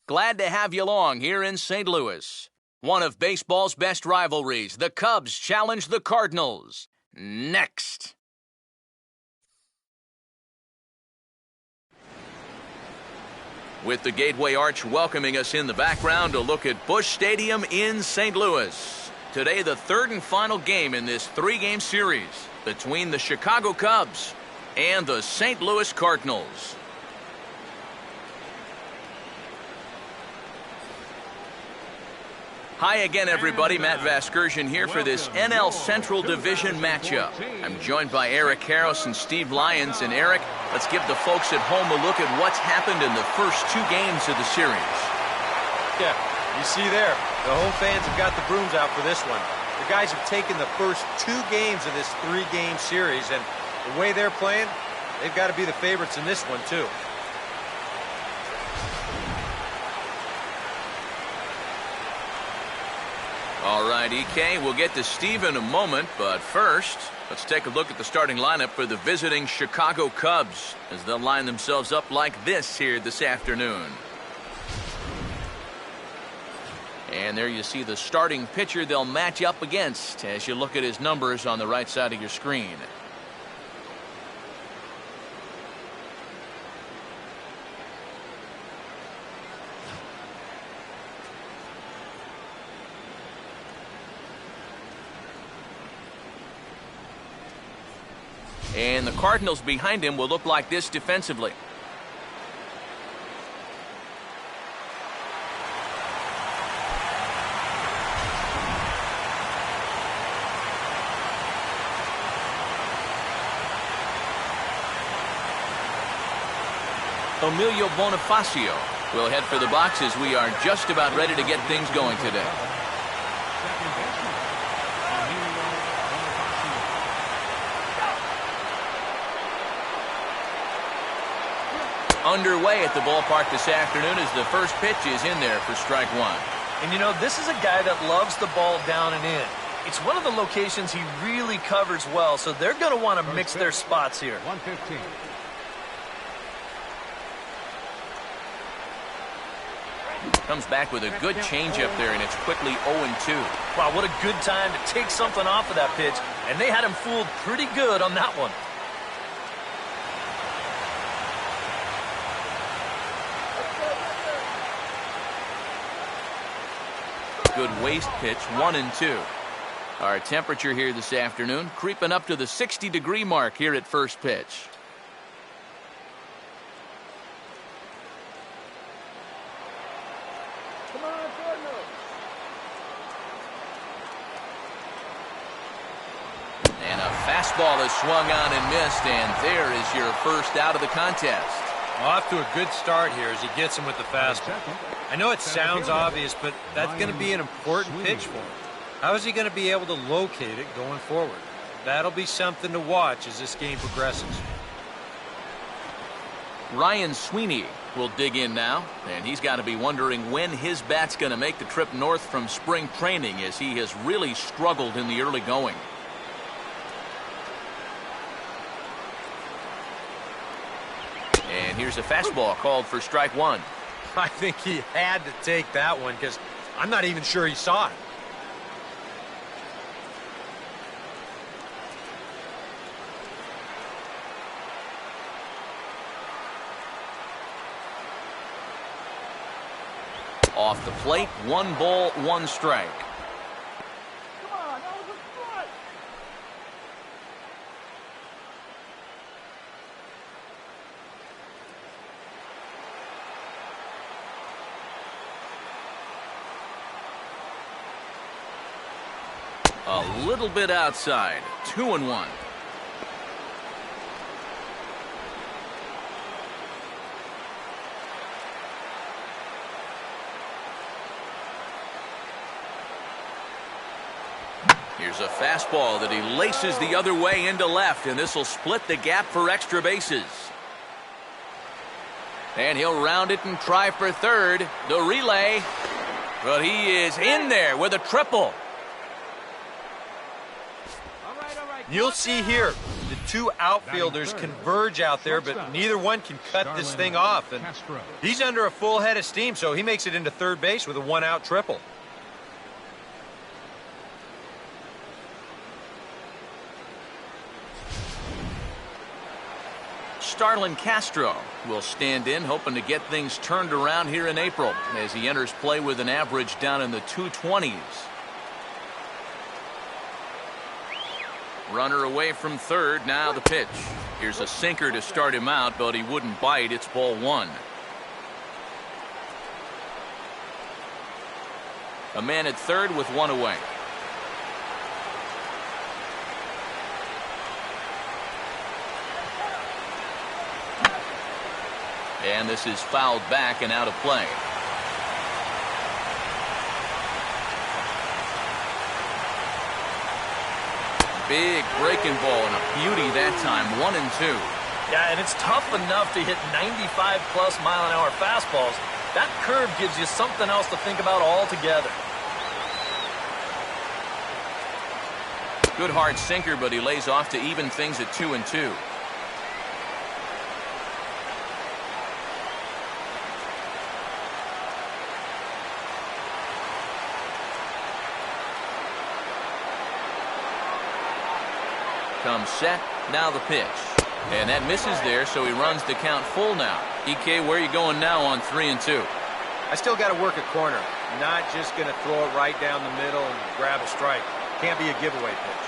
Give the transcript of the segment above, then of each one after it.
Glad to have you along here in St. Louis. One of baseball's best rivalries, the Cubs challenge the Cardinals. Next. With the Gateway Arch welcoming us in the background, a look at Busch Stadium in St. Louis. Today, the third and final game in this three-game series between the Chicago Cubs and the St. Louis Cardinals. Hi again, everybody. Matt Vasgersian here for this NL Central Division matchup. I'm joined by Eric Harris and Steve Lyons. And Eric, let's give the folks at home a look at what's happened in the first two games of the series. Yeah, you see there, the home fans have got the brooms out for this one. The guys have taken the first two games of this three-game series, and the way they're playing, they've got to be the favorites in this one, too. All right, EK, we'll get to Steve in a moment, but first, let's take a look at the starting lineup for the visiting Chicago Cubs as they'll line themselves up like this here this afternoon. And there you see the starting pitcher they'll match up against as you look at his numbers on the right side of your screen. And the Cardinals behind him will look like this defensively. Emilio Bonifacio will head for the box as we are just about ready to get things going today. Underway at the ballpark this afternoon as the first pitch is in there for strike one. And you know, this is a guy that loves the ball down and in. It's one of the locations he really covers well, so they're going to want to mix their spots here. 115. Comes back with a good changeup there, and it's quickly 0-2. Wow, what a good time to take something off of that pitch, and they had him fooled pretty good on that one. Good waist pitch, 1-2. Our temperature here this afternoon creeping up to the 60-degree mark here at first pitch. Come on, Cardinals. And a fastball is swung on and missed, and there is your first out of the contest. Off to a good start here as he gets him with the fastball. I know it sounds obvious, but that's going to be an important pitch for him. How is he going to be able to locate it going forward? That'll be something to watch as this game progresses. Ryan Sweeney will dig in now, and he's got to be wondering when his bat's going to make the trip north from spring training as he has really struggled in the early going. And here's a fastball called for strike one. I think he had to take that one because I'm not even sure he saw it. Off the plate, 1 ball, 1 strike. Come on, that was a strike. A little bit outside, 2-1. Here's a fastball that he laces the other way into left, and this will split the gap for extra bases. And he'll round it and try for third. The relay, but he is in there with a triple. You'll see here, the Two outfielders converge out there, but neither one can cut this thing off. And he's under a full head of steam, so he makes it into third base with a one-out triple. Starlin Castro will stand in, hoping to get things turned around here in April as he enters play with an average down in the 220s. Runner away from third, now the pitch. Here's a sinker to start him out, but he wouldn't bite. It's ball one. A man at third with one away. And this is fouled back and out of play. Big breaking ball and a beauty that time, 1-2. Yeah, and it's tough enough to hit 95-plus mile-an-hour fastballs. That curve gives you something else to think about altogether. Good hard sinker, but he lays off to even things at 2-2. Comes set, now the pitch. And that misses there, so he runs the count full now. EK, where are you going now on 3-2? I still got to work a corner. Not just going to throw it right down the middle and grab a strike. Can't be a giveaway pitch.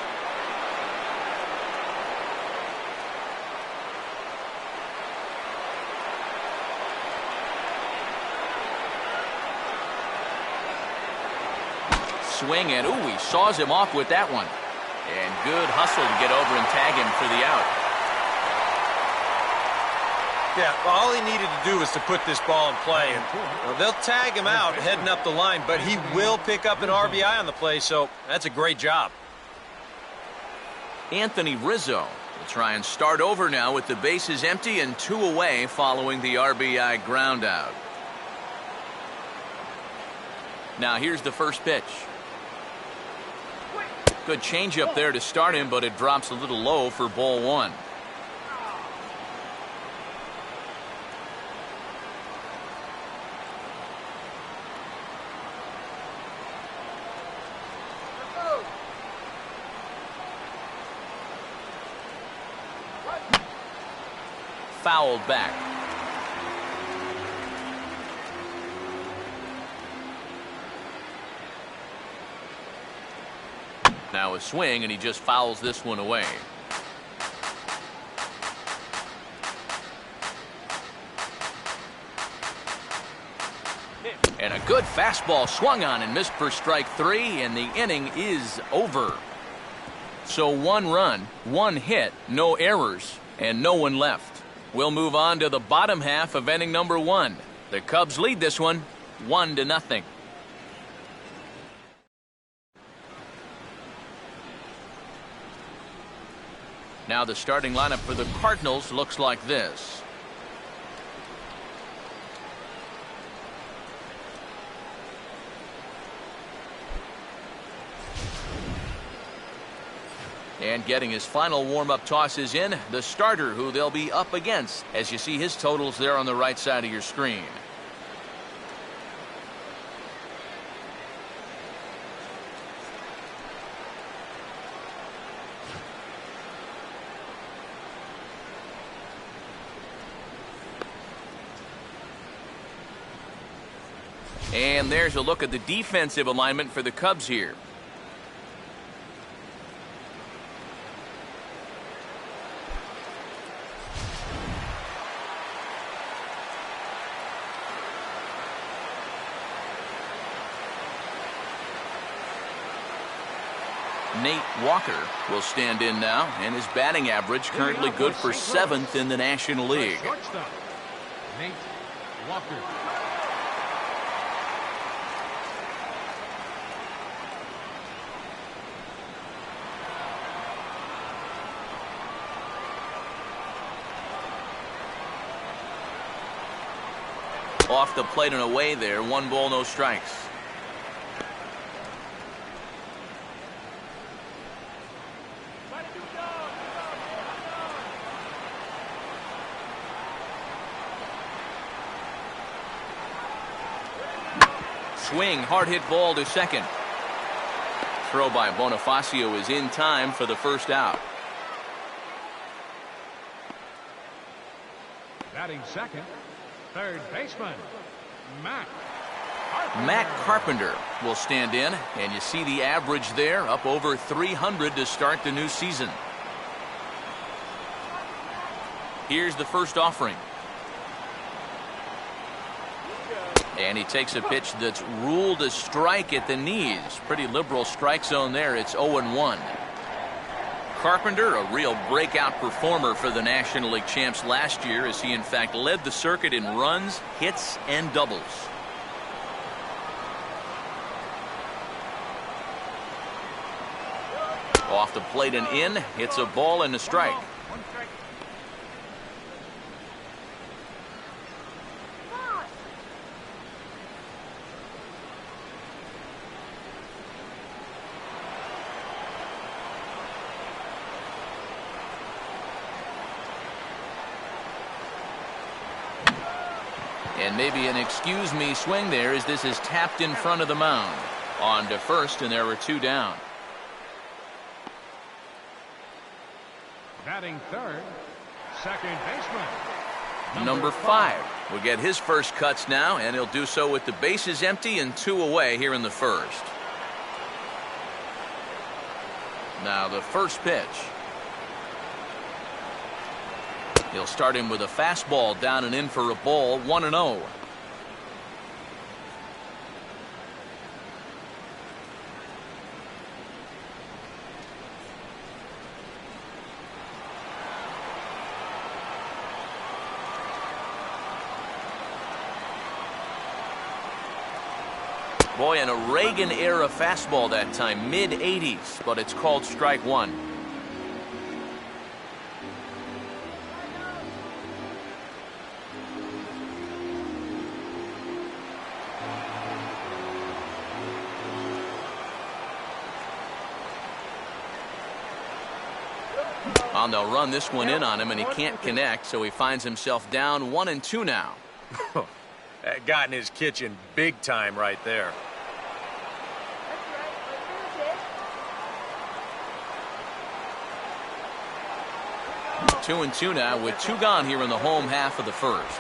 Swing, and ooh, he saws him off with that one. And good hustle to get over and tag him for the out. Yeah, well, all he needed to do was to put this ball in play. And well, they'll tag him out heading up the line, but he will pick up an RBI on the play, so that's a great job. Anthony Rizzo will try and start over now with the bases empty and 2 away following the RBI ground out. Now here's the first pitch. Good changeup there to start him, but it drops a little low for ball one. Fouled back. Now a swing, and he just fouls this one away. And a good fastball swung on and missed for strike 3, and the inning is over. So 1 run, 1 hit, no errors, and no one left. We'll move on to the bottom half of inning number 1. The Cubs lead this one 1-0. Now the starting lineup for the Cardinals looks like this. And getting his final warm-up tosses in, the starter who they'll be up against, as you see his totals there on the right side of your screen. And there's a look at the defensive alignment for the Cubs here. Nate Walker will stand in now, and his batting average currently good for 7th in the National League. Nate Walker. Off the plate and away there, 1 ball, no strikes. swing, hard hit ball to second. Throw by Bonifacio is in time for the first out. Batting second, third baseman, Matt Carpenter will stand in, and you see the average there, up over 300 to start the new season. Here's the first offering. And he takes a pitch that's ruled a strike at the knees. Pretty liberal strike zone there. It's 0-1. Carpenter, a real breakout performer for the National League champs last year, as he in fact led the circuit in runs, hits, and doubles. Off the plate and in. It's a ball and a strike. And maybe an excuse me swing there, as this is tapped in front of the mound. On to first, and there were two down. batting third, second baseman. Number 5 will get his first cuts now, and he'll do so with the bases empty and 2 away here in the first. Now the first pitch. He'll start him with a fastball down and in for a ball, 1-0. Boy, and a Reagan-era fastball that time, mid-80s, but it's called strike one. And they'll run this one in on him, and he can't connect, so he finds himself down 1-2 now. That got in his kitchen big time right there. 2-2 now with 2 gone here in the home half of the first.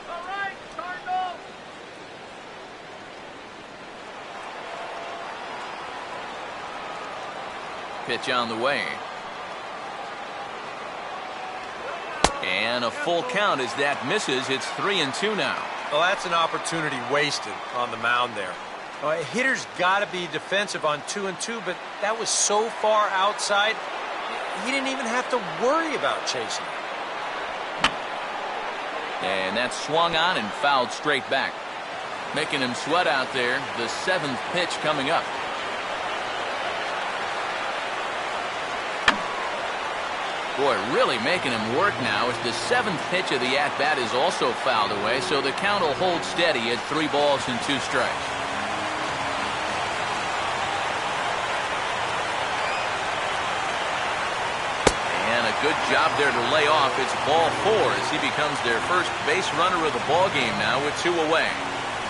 All right, Cardinals. Pitch on the way. And a full count as that misses. It's 3-2 now. Well, that's an opportunity wasted on the mound there. A hitter's got to be defensive on 2-2, but that was so far outside, he didn't even have to worry about chasing it. And that's swung on and fouled straight back. Making him sweat out there. The 7th pitch coming up. Boy, really making him work now as the 7th pitch of the at-bat is also fouled away, so the count will hold steady at 3 balls and 2 strikes. And a good job there to lay off. It's ball 4 as he becomes their first base runner of the ball game now with 2 away.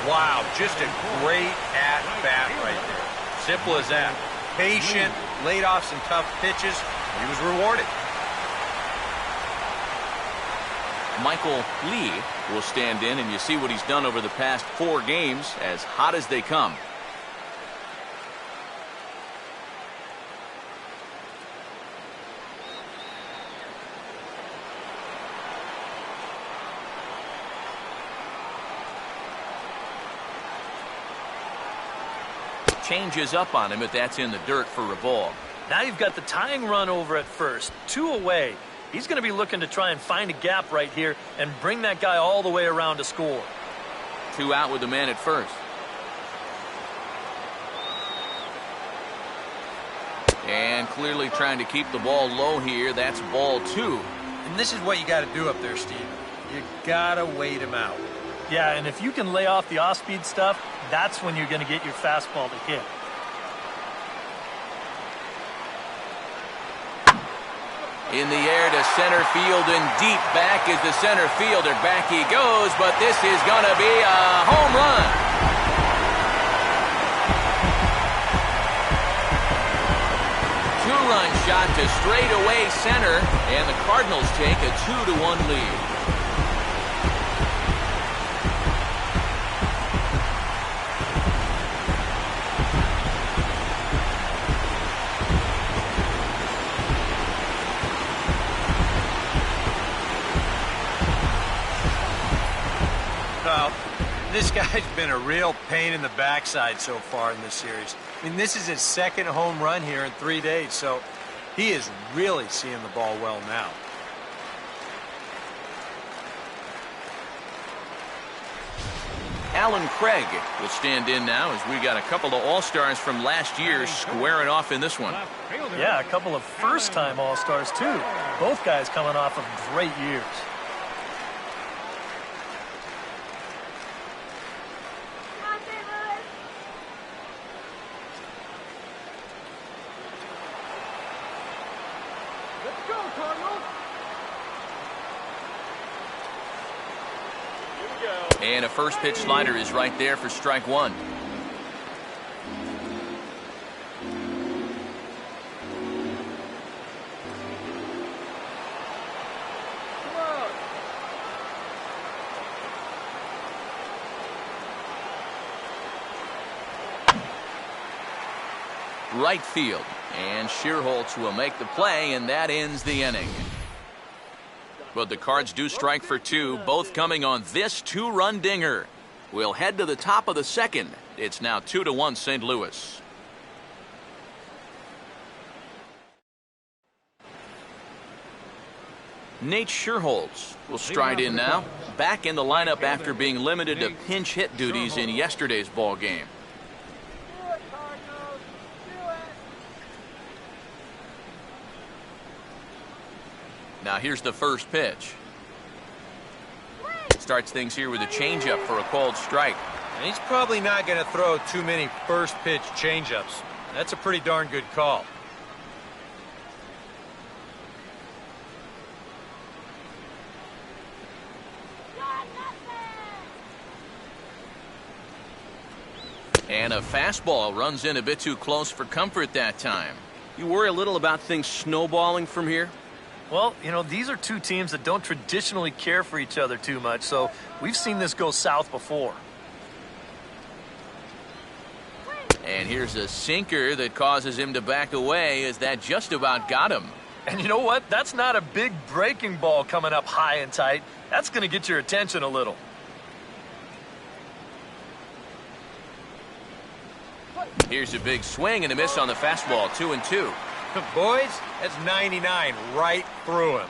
Wow, just a great at-bat right there. Simple as that. Patient, laid off some tough pitches. He was rewarded. Michael Lee will stand in, and you see what he's done over the past 4 games, as hot as they come. Changes up on him, but that's in the dirt for a ball. Now you've got the tying run over at first, 2 away. He's going to be looking to try and find a gap right here and bring that guy all the way around to score. 2 out with the man at first. And clearly trying to keep the ball low here. That's ball 2. And this is what you got to do up there, Steve. You got to wait him out. Yeah, and if you can lay off the off-speed stuff, that's when you're going to get your fastball to hit. In the air to center field and deep back is the center fielder. Back he goes, but this is going to be a home run. Two-run shot to straightaway center, and the Cardinals take a 2-1 lead. Well, this guy's been a real pain in the backside so far in this series. I mean, this is his second home run here in 3 days, so he is really seeing the ball well now. Alan Craig will stand in now as we got a couple of All-Stars from last year squaring off in this one. Yeah, a couple of first-time All-Stars, too. Both guys coming off of great years. Let's go, Cardinals. And a first pitch slider is right there for strike one. Right field, and Shearholtz will make the play, and that ends the inning. But the Cards do strike for two, both coming on this two-run dinger. We'll head to the top of the second. It's now 2-1 St. Louis. Nate Shearholtz will stride in now, back in the lineup after being limited to pinch hit duties in yesterday's ball game. Do it, Cardinals. Do it. Now here's the first pitch. Starts things here with a changeup for a called strike. And he's probably not going to throw too many first pitch changeups. That's a pretty darn good call. And a fastball runs in a bit too close for comfort that time. You worry a little about things snowballing from here? Well, you know, these are two teams that don't traditionally care for each other too much, so we've seen this go south before. And here's a sinker that causes him to back away, as that just about got him. And you know what? That's not a big breaking ball coming up high and tight. That's going to get your attention a little. Here's a big swing and a miss on the fastball, 2-2. Boys, that's 99 right through him.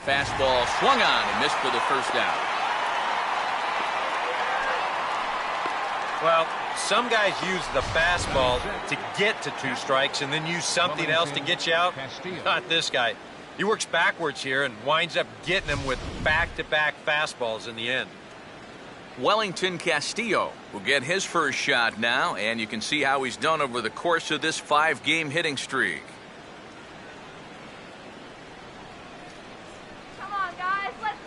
Fastball swung on and missed for the first out. Well, some guys use the fastball to get to two strikes and then use something else to get you out. Not this guy. He works backwards here and winds up getting them with back-to-back fastballs in the end. Wellington Castillo will get his first shot now, and you can see how he's done over the course of this 5-game hitting streak. Come on, guys. Let's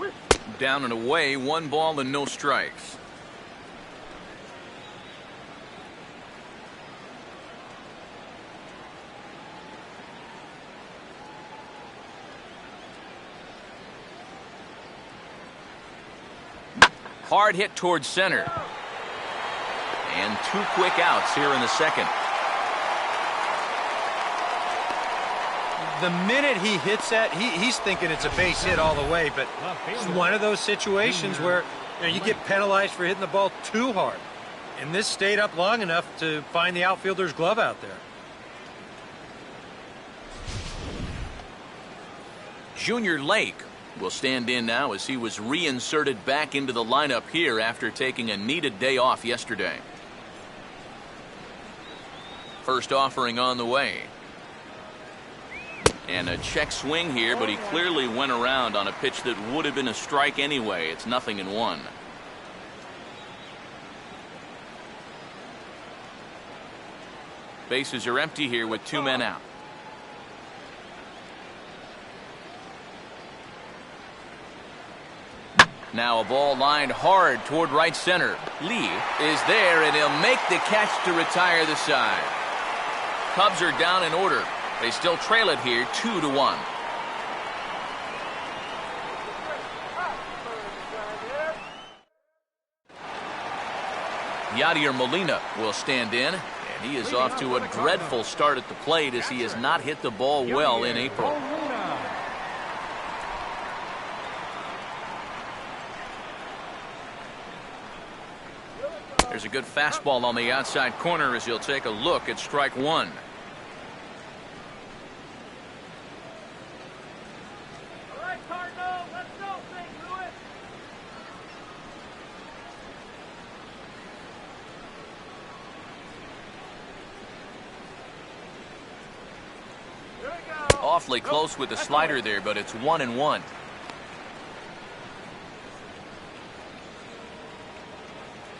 go. Down and away, 1 ball and no strikes. Hard hit towards center. And 2 quick outs here in the second. The minute he hits that, he's thinking it's a base hit all the way, but it's one of those situations where you get penalized for hitting the ball too hard. And this stayed up long enough to find the outfielder's glove out there. Junior Lake will stand in now as he was reinserted back into the lineup here after taking a needed day off yesterday. First offering on the way. And a check swing here, but he clearly went around on a pitch that would have been a strike anyway. It's 0-1. Bases are empty here with 2 men out. Now a ball lined hard toward right center. Lee is there, and he'll make the catch to retire the side. Cubs are down in order. They still trail it here 2-1. Yadier Molina will stand in, and he is off to a dreadful start at the plate as he has not hit the ball well in April. There's a good fastball on the outside corner as he'll take a look at strike 1. All right, Cardinals, let's go, St. Louis. Here we go. Awfully close with the slider there, but it's 1-1.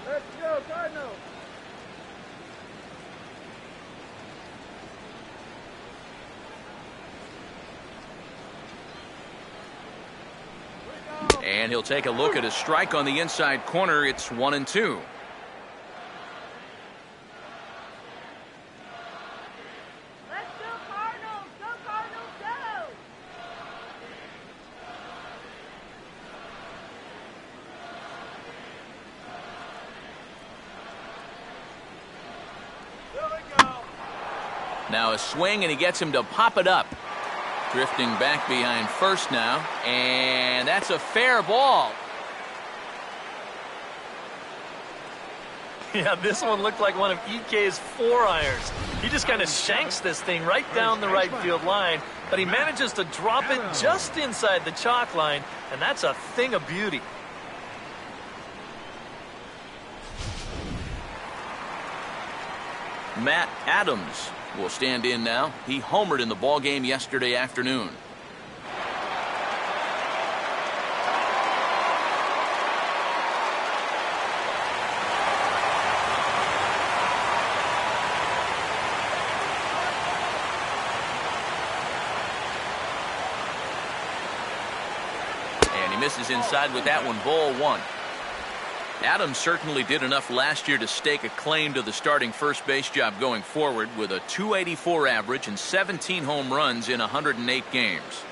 Let's go, Cardinals. And he'll take a look at a strike on the inside corner. It's 1-2. Let's go, Cardinals. Go, Cardinals, go. Here we go. Now a swing, and he gets him to pop it up. Drifting back behind first now, and that's a fair ball. Yeah, this one looked like one of EK's 4-irons. He just kind of shanks this thing right down the right field line, but he manages to drop it just inside the chalk line, and that's a thing of beauty. Matt Adams will stand in now. He homered in the ballgame yesterday afternoon. And he misses inside with that one, ball 1. Adams certainly did enough last year to stake a claim to the starting first base job going forward with a .284 average and 17 home runs in 108 games.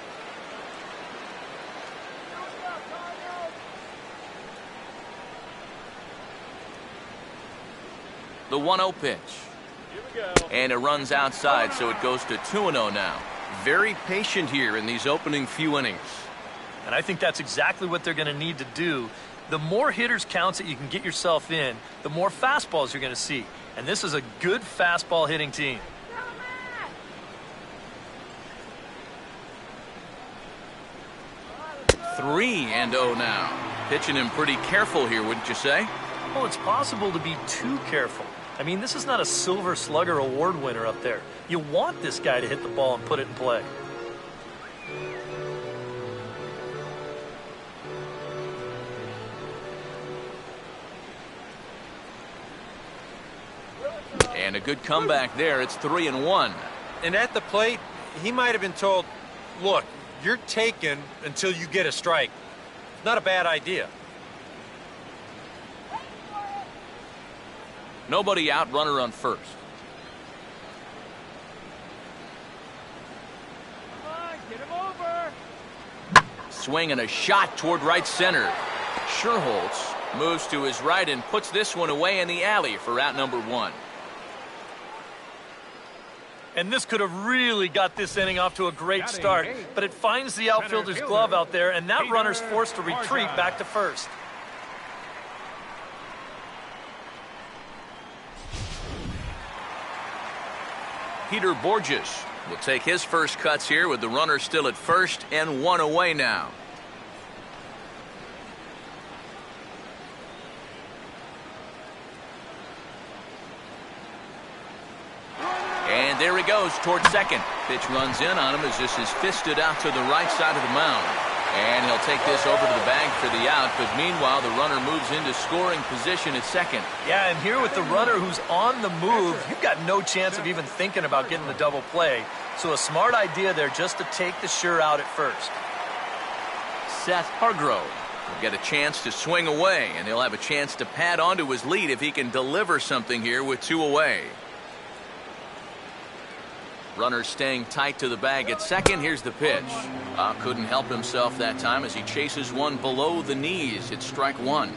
The 1-0 pitch. And it runs outside, so it goes to 2-0 now. Very patient here in these opening few innings. And I think that's exactly what they're going to need to do. The more hitters counts that you can get yourself in, the more fastballs you're going to see. And this is a good fastball hitting team. 3-0 now. Pitching him pretty careful here, wouldn't you say? Well, it's possible to be too careful. I mean, this is not a Silver Slugger award winner up there. You want this guy to hit the ball and put it in play. And a good comeback there. It's 3-1. And at the plate, he might have been told, look, you're taken until you get a strike. Not a bad idea. Nobody out, runner on first. Come on, get him over. Swing and a shot toward right center. Sherholtz moves to his right and puts this one away in the alley for out number 1. And this could have really got this inning off to a great start, but it finds the outfielder's glove out there, and that runner's forced to retreat back to first. Peter Borges will take his first cuts here with the runner still at first and 1 away now. And there he goes towards second. Pitch runs in on him as this is fisted out to the right side of the mound. And he'll take this over to the bag for the out, but meanwhile the runner moves into scoring position at second. Yeah, and here with the runner who's on the move, you've got no chance of even thinking about getting the double play. So a smart idea there just to take the sure out at first. Seth Hargrove will get a chance to swing away, and he'll have a chance to pad onto his lead if he can deliver something here with 2 away. Runner staying tight to the bag at second. Here's the pitch. Couldn't help himself that time as he chases one below the knees. It's strike one.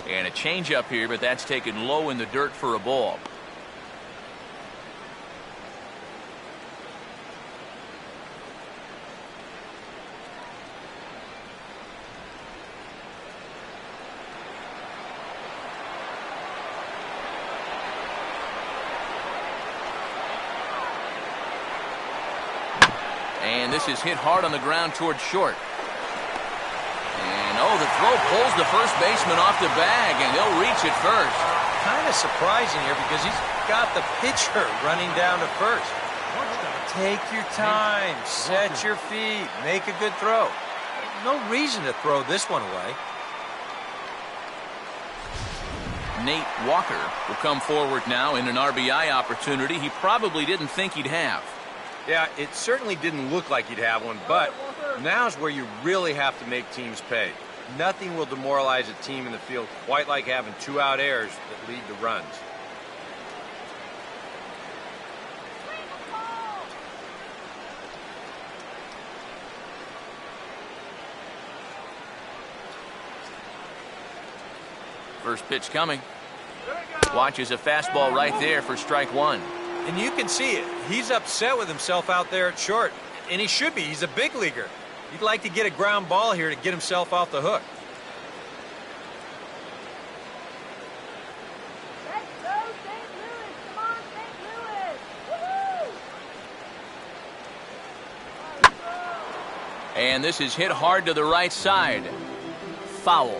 And a changeup here, but that's taken low in the dirt for a ball. And this is hit hard on the ground towards short. And oh, the throw pulls the first baseman off the bag, and he'll reach it first. Kind of surprising here because he's got the pitcher running down to first. Take your time, set your feet, make a good throw. No reason to throw this one away. Nate Walker will come forward now in an RBI opportunity he probably didn't think he'd have. Yeah, it certainly didn't look like he'd have one, but now's where you really have to make teams pay. Nothing will demoralize a team in the field quite like having 2 out errors that lead to runs. First pitch coming. Watches a fastball right there for strike one. And you can see it. He's upset with himself out there at short. And he should be. He's a big leaguer. He'd like to get a ground ball here to get himself off the hook. Let's go, St. Louis. Come on, St. Louis. Woohoo! And this is hit hard to the right side. Foul.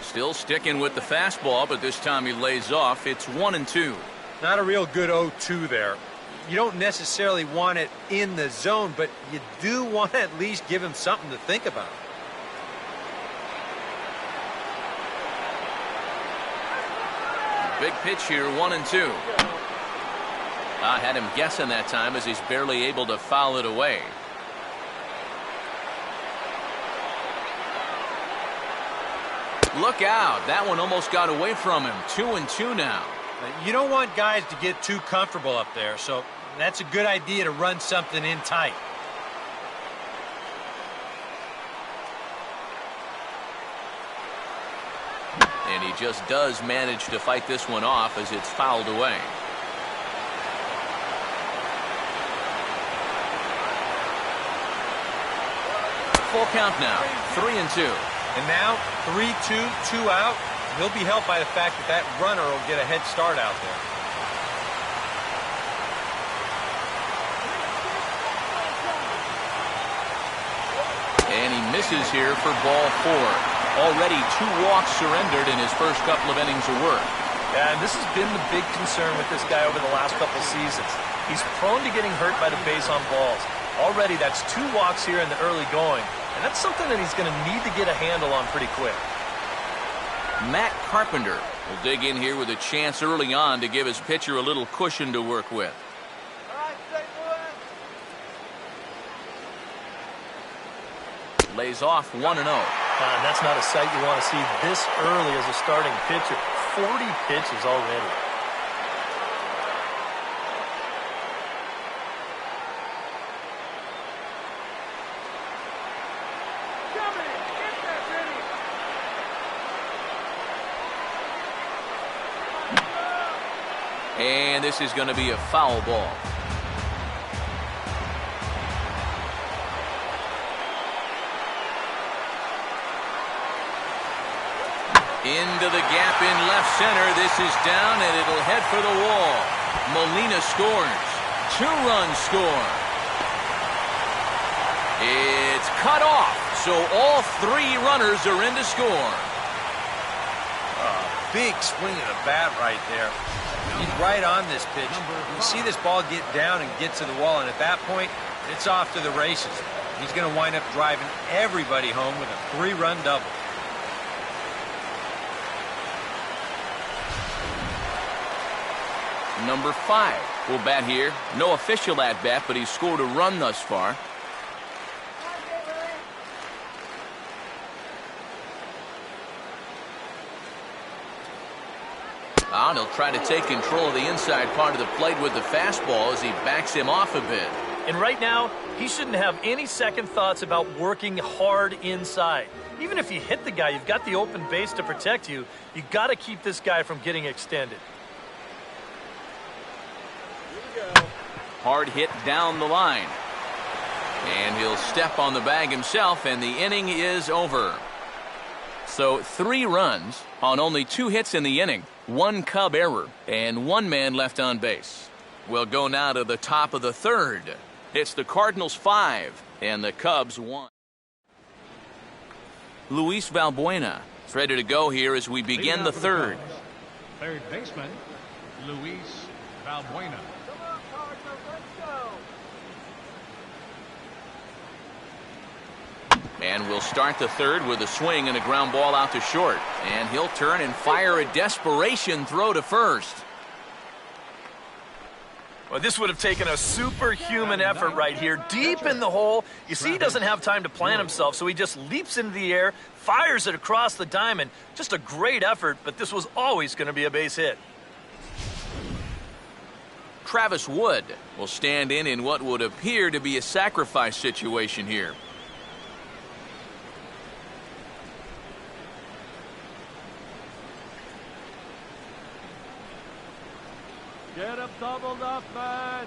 Still sticking with the fastball, but this time he lays off. It's 1-2. Not a real good 0-2 there. You don't necessarily want it in the zone, but you do want to at least give him something to think about. Big pitch here, 1-2. I had him guessing that time as he's barely able to foul it away. Look out. That one almost got away from him. 2-2 now. You don't want guys to get too comfortable up there, so that's a good idea to run something in tight. And he just does manage to fight this one off as it's fouled away. Full count now. 3-2. And now, 3-2, 2 out. He'll be helped by the fact that that runner will get a head start out there. And he misses here for ball 4. Already 2 walks surrendered in his first couple of innings of work. Yeah, and this has been the big concern with this guy over the last couple seasons. He's prone to getting hurt by the base on balls. Already, that's 2 walks here in the early going. And that's something that he's going to need to get a handle on pretty quick. Matt Carpenter will dig in here with a chance early on to give his pitcher a little cushion to work with. All right, St. Louis. Lays off 1-0. That's not a sight you want to see this early as a starting pitcher. 40 pitches already. And this is going to be a foul ball. Into the gap in left center. This is down, and it'll head for the wall. Molina scores. 2-run score. It's cut off, so all 3 runners are in to score. Big swing of the bat right there. He's right on this pitch. You see this ball get down and get to the wall, and at that point, it's off to the races. He's going to wind up driving everybody home with a 3-run double. Number 5 will bat here. No official at bat, but he's scored a run thus far. And he'll try to take control of the inside part of the plate with the fastball as he backs him off a bit. And right now, he shouldn't have any second thoughts about working hard inside. Even if you hit the guy, you've got the open base to protect you. You got to keep this guy from getting extended. Hard hit down the line. And he'll step on the bag himself, and the inning is over. So 3 runs on only 2 hits in the inning, 1 Cub error, and 1 man left on base. We'll go now to the top of the 3rd. It's the Cardinals 5 and the Cubs 1. Luis Valbuena is ready to go here as we begin the 3rd. Third baseman, Luis Valbuena. Come on, Cardinals, let's go. And we'll start the 3rd with a swing and a ground ball out to short. And he'll turn and fire a desperation throw to first. Well, this would have taken a superhuman effort right here, deep in the hole. You see, he doesn't have time to plant himself, so he just leaps into the air, fires it across the diamond. Just a great effort, but this was always going to be a base hit. Travis Wood will stand in what would appear to be a sacrifice situation here. Get him doubled up, man.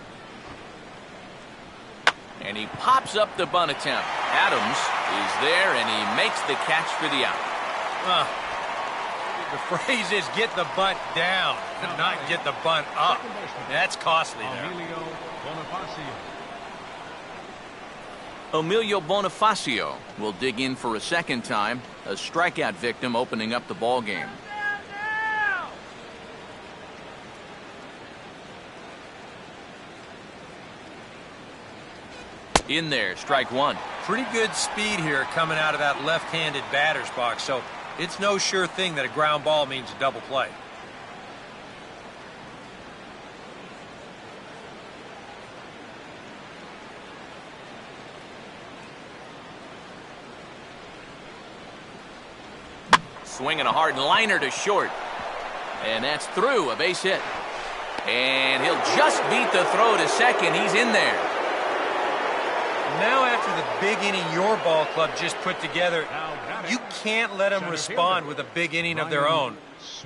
And he pops up the bunt attempt. Adams is there, and he makes the catch for the out. The phrase is get the bunt down, not get the bunt up. That's costly there. Emilio Bonifacio. Emilio Bonifacio will dig in for a second time. A strikeout victim opening up the ball game. In there, strike 1. Pretty good speed here coming out of that left-handed batter's box, so it's no sure thing that a ground ball means a double play. Swinging a hard liner to short. And that's through, a base hit. And he'll just beat the throw to second. He's in there. Now after the big inning your ball club just put together, you can't let them respond with a big inning of their own.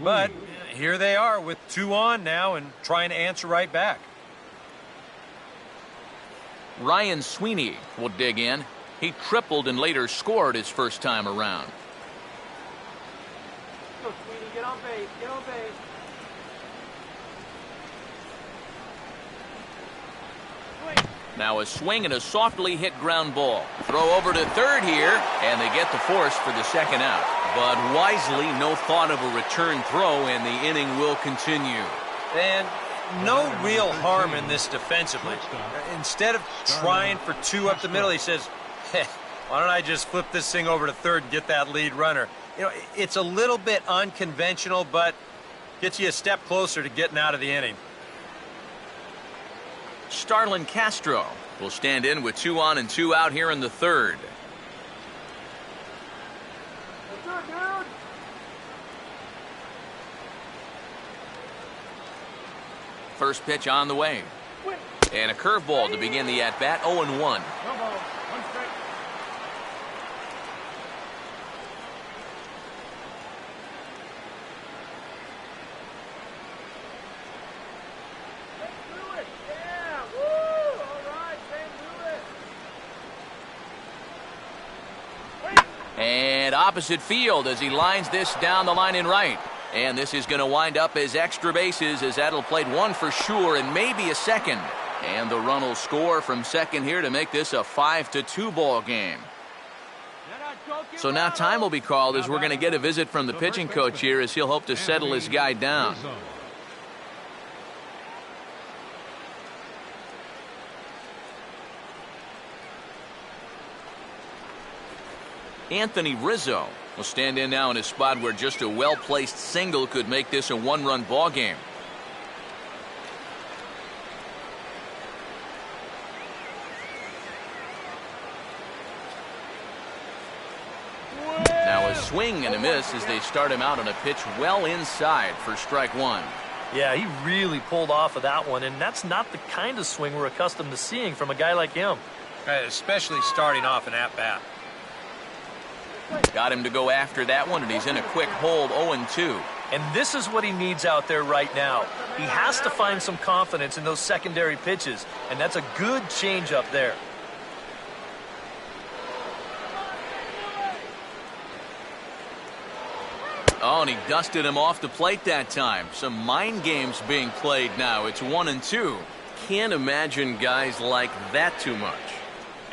But here they are with 2 on now and trying to answer right back. Ryan Sweeney will dig in. He tripled and later scored his first time around. Go, Sweeney, get on base, get on base. Now a swing and a softly hit ground ball. Throw over to third here, and they get the force for the second out. But wisely, no thought of a return throw, and the inning will continue. And no real harm in this defensively. Instead of trying for 2 up the middle, he says, hey, why don't I just flip this thing over to third and get that lead runner? You know, it's a little bit unconventional, but gets you a step closer to getting out of the inning. Starlin Castro will stand in with 2 on and 2 out here in the 3rd. Let's go, dude. First pitch on the way. And a curveball to begin the at-bat, 0-1. No ball. 1 strike. St. Louis, yeah, woo! All right, St. Louis. And And opposite field as he lines this down the line in right. And this is going to wind up as extra bases as that'll play one for sure and maybe a second. And the run will score from second here to make this a 5-2 ball game. So now time will be called as we're going to get a visit from the pitching coach here as he'll hope to settle his guy down. Anthony Rizzo will stand in now in a spot where just a well-placed single could make this a one-run ball game. Now a swing and a miss as they start him out on a pitch well inside for strike one. Yeah, he really pulled off of that one, and that's not the kind of swing we're accustomed to seeing from a guy like him. Especially starting off an at-bat. Got him to go after that one, and he's in a quick hold, 0-2. And this is what he needs out there right now. He has to find some confidence in those secondary pitches, and that's a good changeup there. Oh, and he dusted him off the plate that time. Some mind games being played now. It's 1-2. Can't imagine guys like that too much.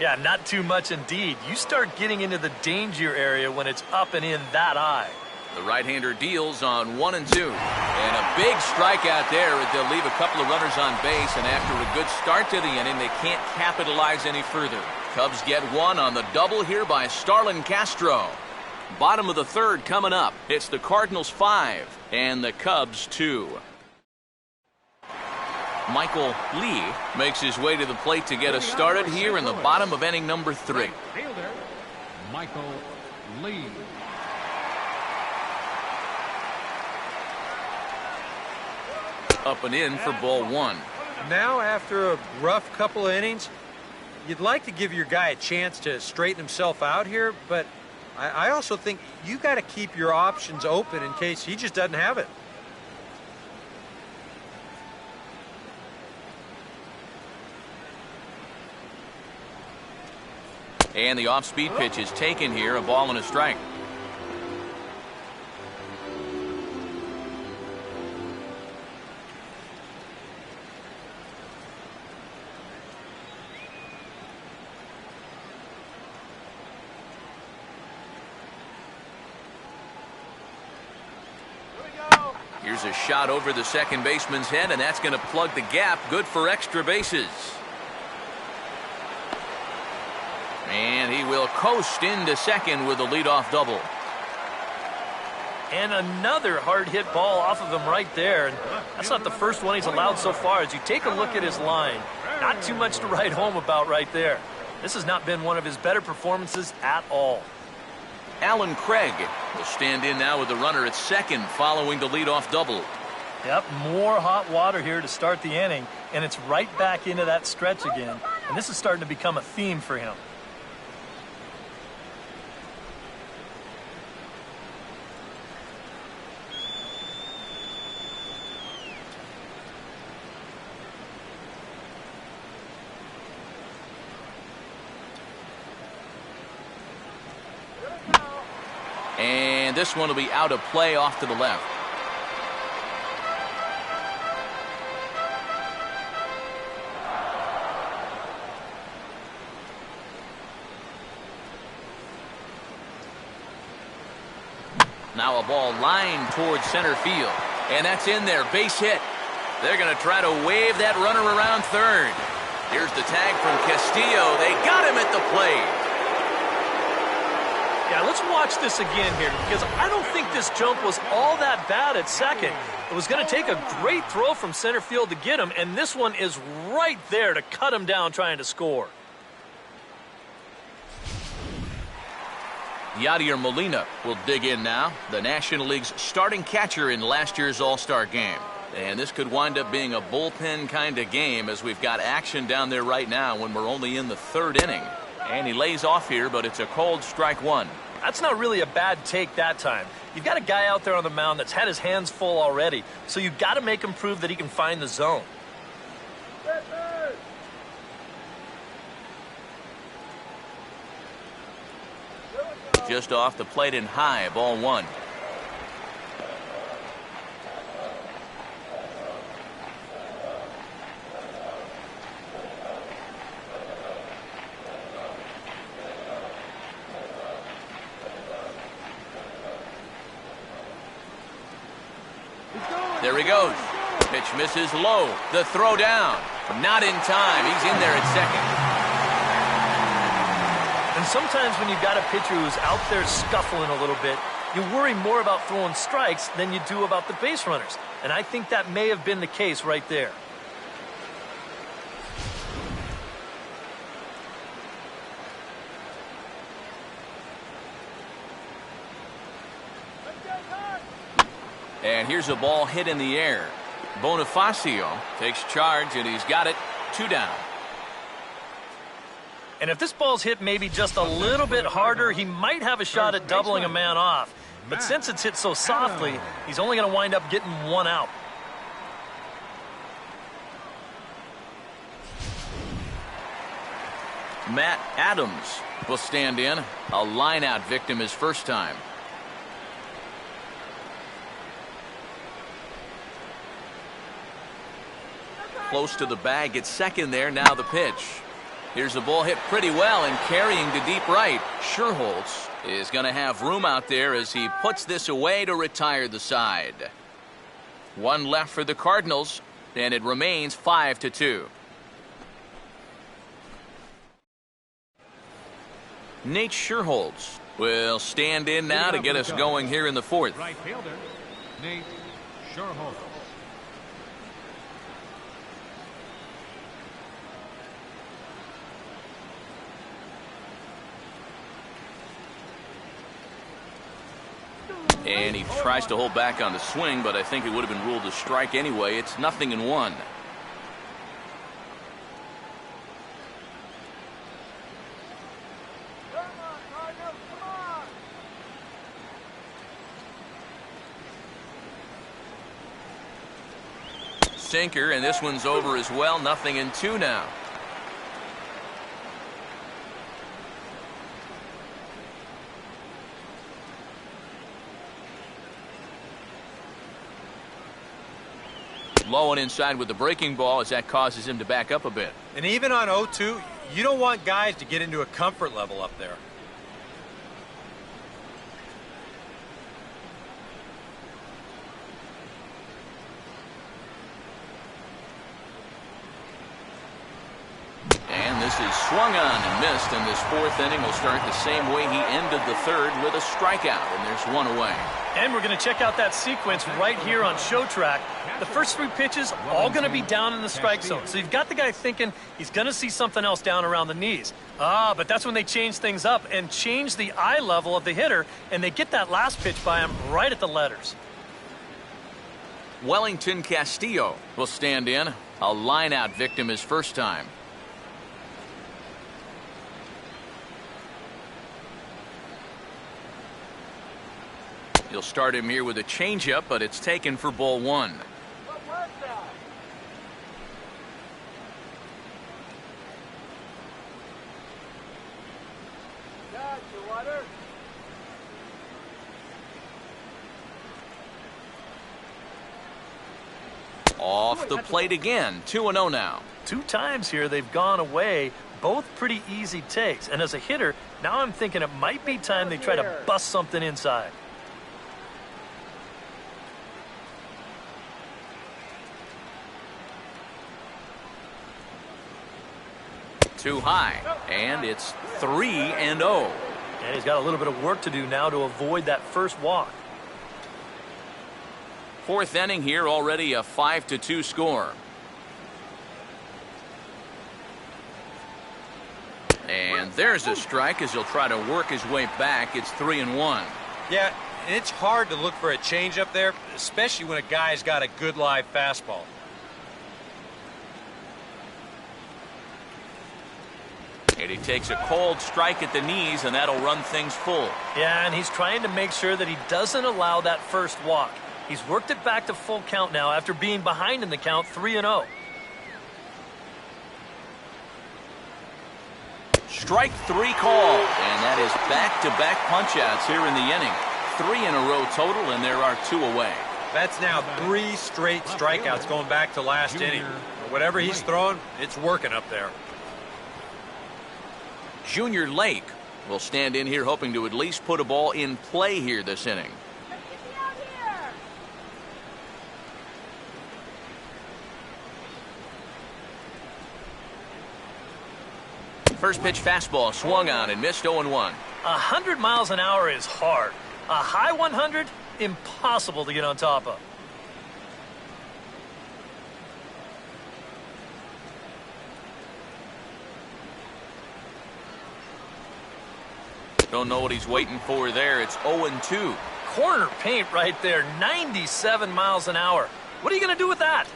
Yeah, not too much indeed. You start getting into the danger area when it's up and in that high. The right-hander deals on 1-2. And a big strikeout there as they'll leave a couple of runners on base. And after a good start to the inning, they can't capitalize any further. Cubs get one on the double here by Starlin Castro. Bottom of the third coming up. It's the Cardinals 5 and the Cubs 2. Michael Lee makes his way to the plate to get us started here in the bottom of inning number 3. Fielder, Michael Lee. Up and in for ball one. Now, after a rough couple of innings, you'd like to give your guy a chance to straighten himself out here, but I also think you got to keep your options open in case he just doesn't have it. And the off-speed pitch is taken here, a ball and a strike. Here's a shot over the second baseman's head, and that's going to plug the gap. Good for extra bases. And he will coast into second with a leadoff double. And another hard-hit ball off of him right there. And that's not the first one he's allowed so far. As you take a look at his line, not too much to write home about right there. This has not been one of his better performances at all. Alan Craig will stand in now with the runner at second following the leadoff double. Yep, more hot water here to start the inning, and it's right back into that stretch again. And this is starting to become a theme for him. And this one will be out of play off to the left. Now a ball lined towards center field. And that's in there. Base hit. They're going to try to wave that runner around third. Here's the tag from Castillo. They got him at the plate. Yeah, let's watch this again here because I don't think this jump was all that bad at second. It was going to take a great throw from center field to get him, and this one is right there to cut him down trying to score. Yadier Molina will dig in now, the National League's starting catcher in last year's All-Star game. And this could wind up being a bullpen kind of game as we've got action down there right now when we're only in the third inning. And he lays off here, but it's a cold strike one. That's not really a bad take that time. You've got a guy out there on the mound that's had his hands full already, so you've got to make him prove that he can find the zone. just off the plate and high, ball one. There he goes. Pitch misses low. The throw down. Not in time. He's in there at second. And sometimes when you've got a pitcher who's out there scuffling a little bit, you worry more about throwing strikes than you do about the base runners. And I think that may have been the case right there. And here's a ball hit in the air. Bonifacio takes charge, and he's got it. 2 down. And if this ball's hit maybe just a little bit harder, he might have a shot at doubling a man off. But since it's hit so softly, he's only going to wind up getting 1 out. Matt Adams will stand in. A line-out victim his first time. Close to the bag, gets second there. Now the pitch. Here's a ball hit pretty well and carrying to deep right. Schuerholz is going to have room out there as he puts this away to retire the side. 1 left for the Cardinals, and it remains 5-2. Nate Schuerholz will stand in now to get us going here in the 4th. Right fielder, Nate Schuerholz. And he tries to hold back on the swing, but I think it would have been ruled a strike anyway. It's 0-1. Sinker, and this one's over as well. 0-2 now. Low and inside with the breaking ball as that causes him to back up a bit. And even on 0-2, you don't want guys to get into a comfort level up there. And this is swung on and missed, and this 4th inning will start the same way he ended the 3rd with a strikeout, and there's 1 away. And we're going to check out that sequence right here on Show Track. The first 3 pitches all going to be down in the strike zone. So you've got the guy thinking he's going to see something else down around the knees. But that's when they change things up and change the eye level of the hitter, and they get that last pitch by him right at the letters. Wellington Castillo will stand in. A line-out victim his first time. You'll start him here with a changeup, but it's taken for ball 1. Off the plate again. 2-0 now. 2 times here they've gone away. Both pretty easy takes. And as a hitter, now I'm thinking it might be time they try to bust something inside. Too high, and it's 3-0. And he's got a little bit of work to do now to avoid that first walk. 4th inning here, already a 5-2 score. And there's a strike as he'll try to work his way back. It's 3-1. Yeah, and it's hard to look for a changeup there, especially when a guy's got a good live fastball. And he takes a cold strike at the knees, and that'll run things full. Yeah, and he's trying to make sure that he doesn't allow that first walk. He's worked it back to full count now after being behind in the count 3-0. strike three call. And that is back-to-back punch-outs here in the inning. 3 in a row total, and there are 2 away. That's now 3 straight strikeouts going back to last inning. Whatever he's throwing, it's working up there. Junior Lake will stand in here hoping to at least put a ball in play here this inning. Let's get me out here. First pitch fastball swung on and missed 0-1. 100 miles an hour is hard. A high 100, impossible to get on top of. Don't know what he's waiting for there. It's 0-2. Corner paint right there, 97 miles an hour. What are you going to do with that?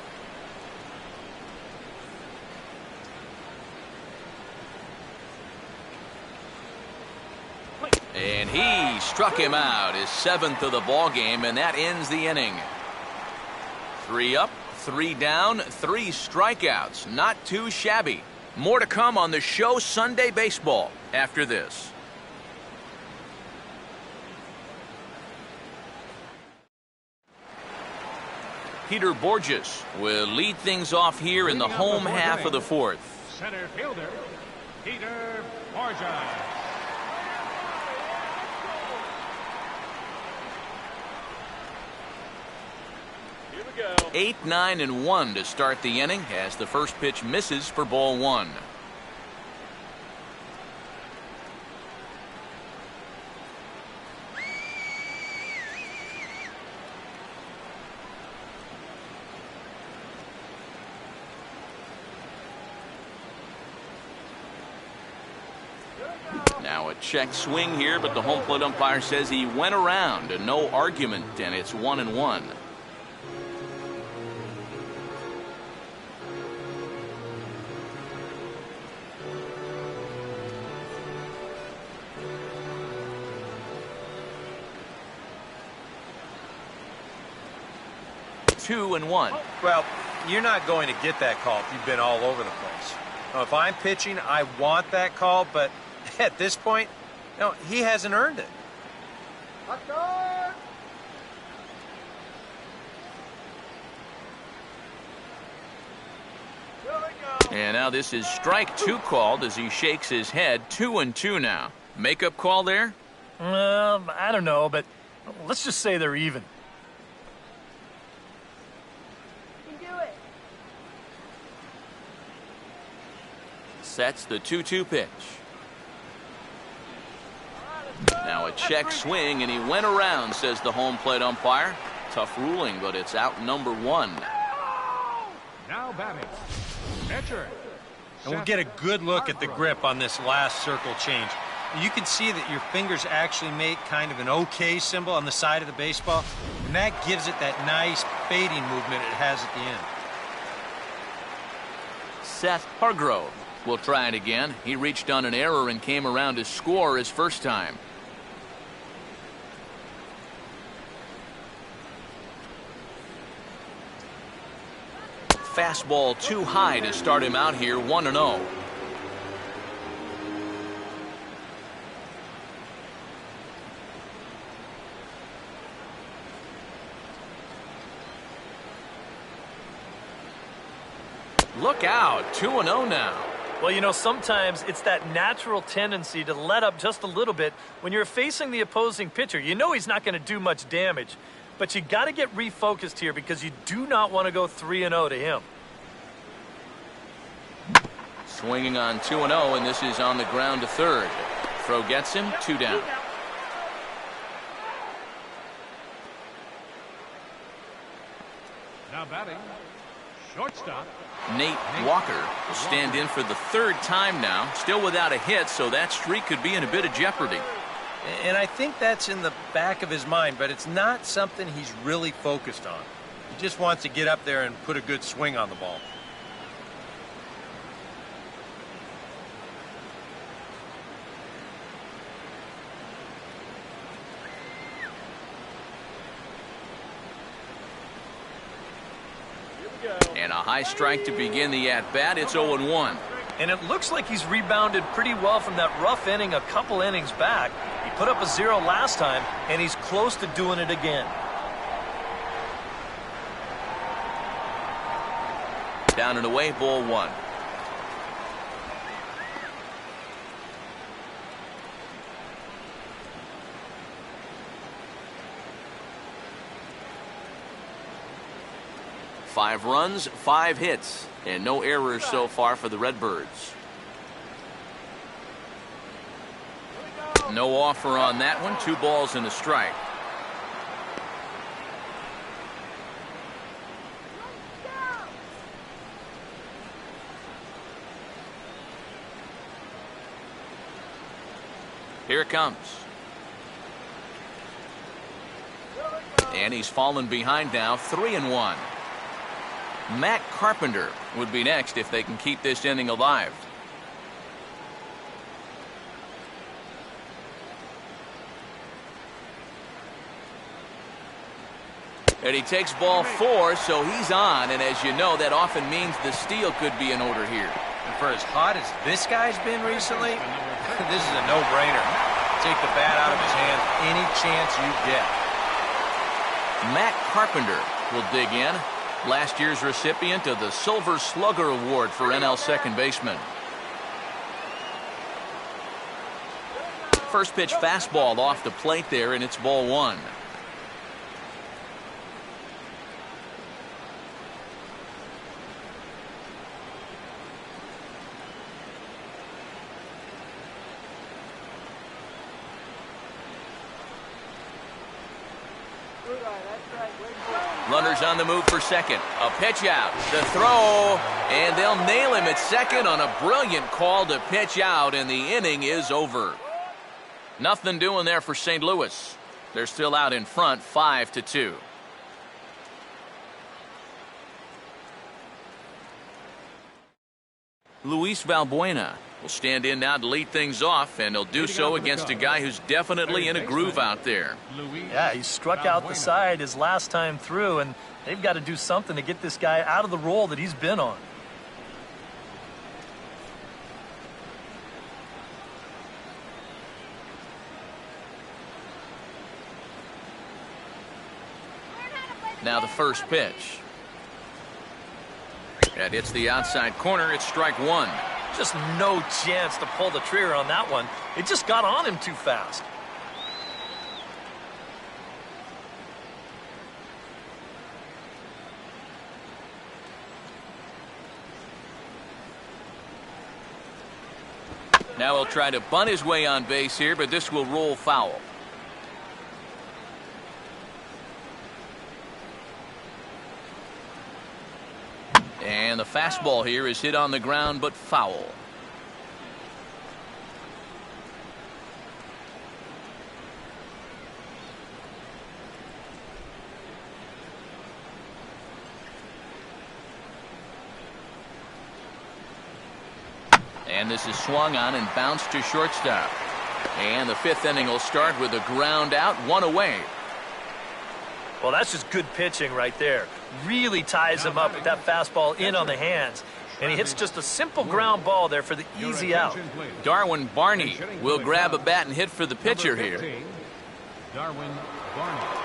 And he struck him out, his 7th of the ball game, and that ends the inning. 3 up, 3 down, 3 strikeouts. Not too shabby. More to come on the show Sunday Baseball after this. Peter Borges will lead things off here in the home half of the 4th. Center fielder, Peter Borges. 8, 9, and 1 to start the inning as the first pitch misses for ball 1. Now a check swing here, but the home plate umpire says he went around and no argument, and it's 1-1. Two and 1. Well, you're not going to get that call if you've been all over the place. Now, if I'm pitching, I want that call, but at this point, no, he hasn't earned it. And now this is strike 2 called as he shakes his head. 2-2 now. Makeup call there? I don't know, but let's just say they're even. You can do it. Sets the 2-2 pitch. Now a check swing, and he went around, says the home plate umpire. Tough ruling, but it's out number 1. Now batting, pitcher. And we'll get a good look at the grip on this last circle change. You can see that your fingers actually make kind of an OK symbol on the side of the baseball, and that gives it that nice fading movement it has at the end. Seth Hargrove will try it again. He reached on an error and came around to score his first time. Fastball too high to start him out here, 1-0. Look out, 2-0 now. Well, you know, sometimes it's that natural tendency to let up just a little bit when you're facing the opposing pitcher. You know he's not going to do much damage, but you got to get refocused here because you do not want to go 3-0 to him. Swinging on 2-0, and this is on the ground to third. Throw gets him, 2 down. Now batting, shortstop. Nate Walker will stand in for the 3rd time now, still without a hit, so that streak could be in a bit of jeopardy. And I think that's in the back of his mind, but it's not something he's really focused on. He just wants to get up there and put a good swing on the ball. And a high strike to begin the at-bat. It's 0-1. And it looks like he's rebounded pretty well from that rough inning a couple innings back. He put up a 0 last time, and he's close to doing it again. Down and away, ball 1. Five runs, 5 hits, and no errors so far for the Redbirds. No offer on that one. 2 balls and a strike. Here it comes. And he's fallen behind now, 3-1. Matt Carpenter would be next if they can keep this inning alive. And he takes ball 4, so he's on, and as you know, that often means the steal could be in order here. And for as hot as this guy's been recently, this is a no-brainer. Take the bat out of his hand any chance you get. Matt Carpenter will dig in. Last year's recipient of the Silver Slugger Award for NL second baseman. First pitch fastball off the plate there, and it's ball 1. Runners on the move for second. A pitch out. The throw. And they'll nail him at second on a brilliant call to pitch out, and the inning is over. Nothing doing there for St. Louis. They're still out in front, 5-2. Luis Valbuena will stand in now to lead things off, and he'll do so against a guy who's definitely in a groove out there. Yeah, he struck out the side his last time through, and they've got to do something to get this guy out of the role that he's been on. Now the first pitch. That hits the outside corner. It's strike 1. Just no chance to pull the trigger on that one. It just got on him too fast. Now he'll try to bunt his way on base here, but this will roll foul. And the fastball here is hit on the ground, but foul. And this is swung on and bounced to shortstop. And the 5th inning will start with a ground out, 1 away. Well, that's just good pitching right there. Really ties him up with that fastball in on the hands. And he hits just a simple ground ball there for the easy out. Darwin Barney will grab a bat and hit for the pitcher here. Darwin Barney.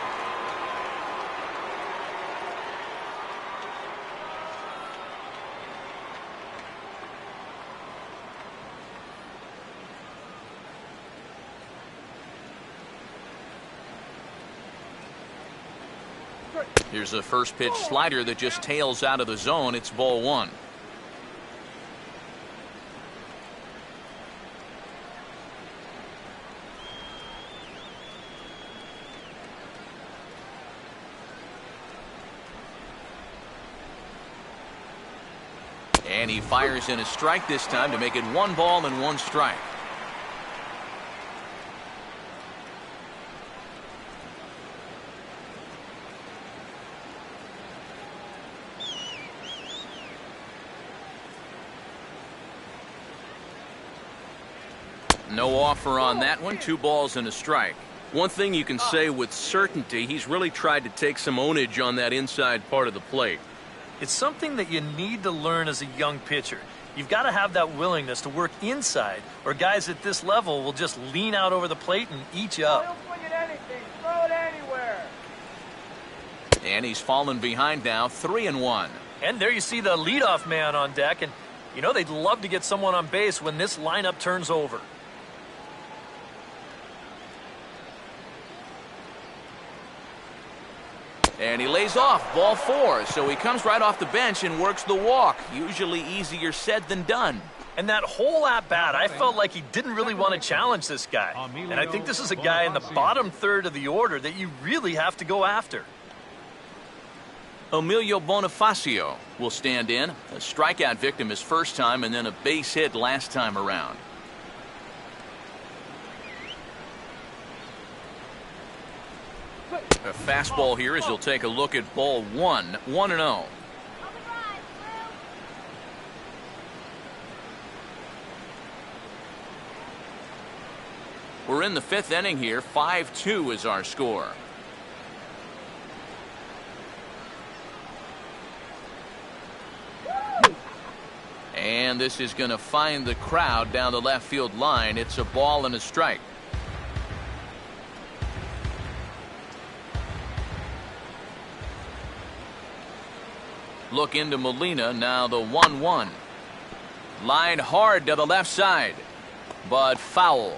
Here's a first pitch slider that just tails out of the zone. It's ball 1. And he fires in a strike this time to make it 1 ball and 1 strike. No offer on that one. 2 balls and a strike. One thing you can say with certainty, he's really tried to take some ownage on that inside part of the plate. It's something that you need to learn as a young pitcher. You've got to have that willingness to work inside, or guys at this level will just lean out over the plate and eat you up. Don't swing at anything. Throw it anywhere. And he's fallen behind now, 3-1. And there you see the leadoff man on deck, and you know they'd love to get someone on base when this lineup turns over. And he lays off, ball 4, so he comes right off the bench and works the walk. Usually easier said than done. And that whole at-bat, I felt like he didn't really want to challenge this guy. And I think this is a guy in the bottom third of the order that you really have to go after. Emilio Bonifacio will stand in. A strikeout victim his first time and then a base hit last time around. A fastball here as he'll take a look at ball 1, 1-0. We're in the 5th inning here. 5-2 is our score. And this is going to find the crowd down the left field line. It's a ball and a strike. Look into Molina, now the 1-1. Line hard to the left side, but foul.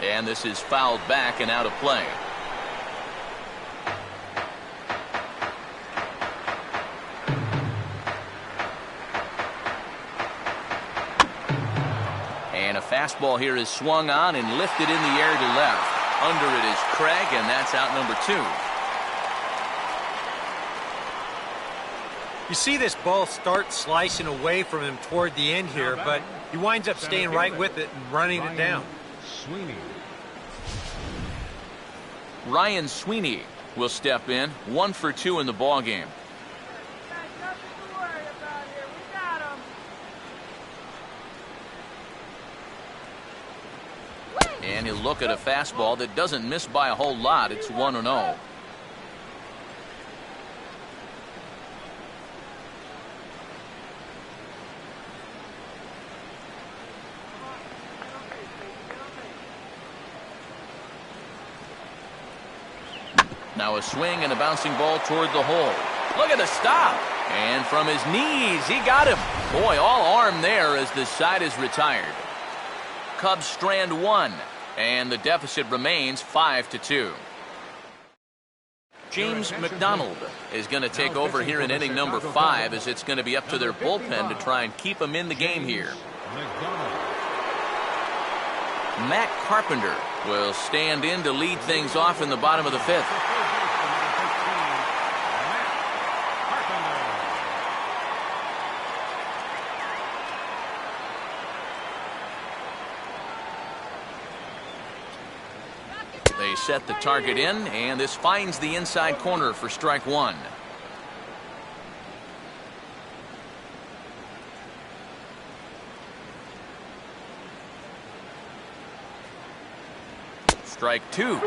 And this is fouled back and out of play. And a fastball here is swung on and lifted in the air to left. Under it is Craig, and that's out number 2. You see this ball start slicing away from him toward the end here, but he winds up staying right with it and running it down. Ryan Sweeney will step in, 1 for 2 in the ball game. Nothing to worry about here. We got him. And he'll look at a fastball that doesn't miss by a whole lot. It's 1-0. Now a swing and a bouncing ball toward the hole. Look at the stop. And from his knees, he got him. Boy, all arm there as the side is retired. Cubs strand 1, and the deficit remains 5-2. James McDonald is going to take over here in inning number 5, as it's going to be up to their bullpen to try and keep him in the game here. Matt Carpenter will stand in to lead things off in the bottom of the 5th. They set the target in, and this finds the inside corner for strike 1. Strike 2.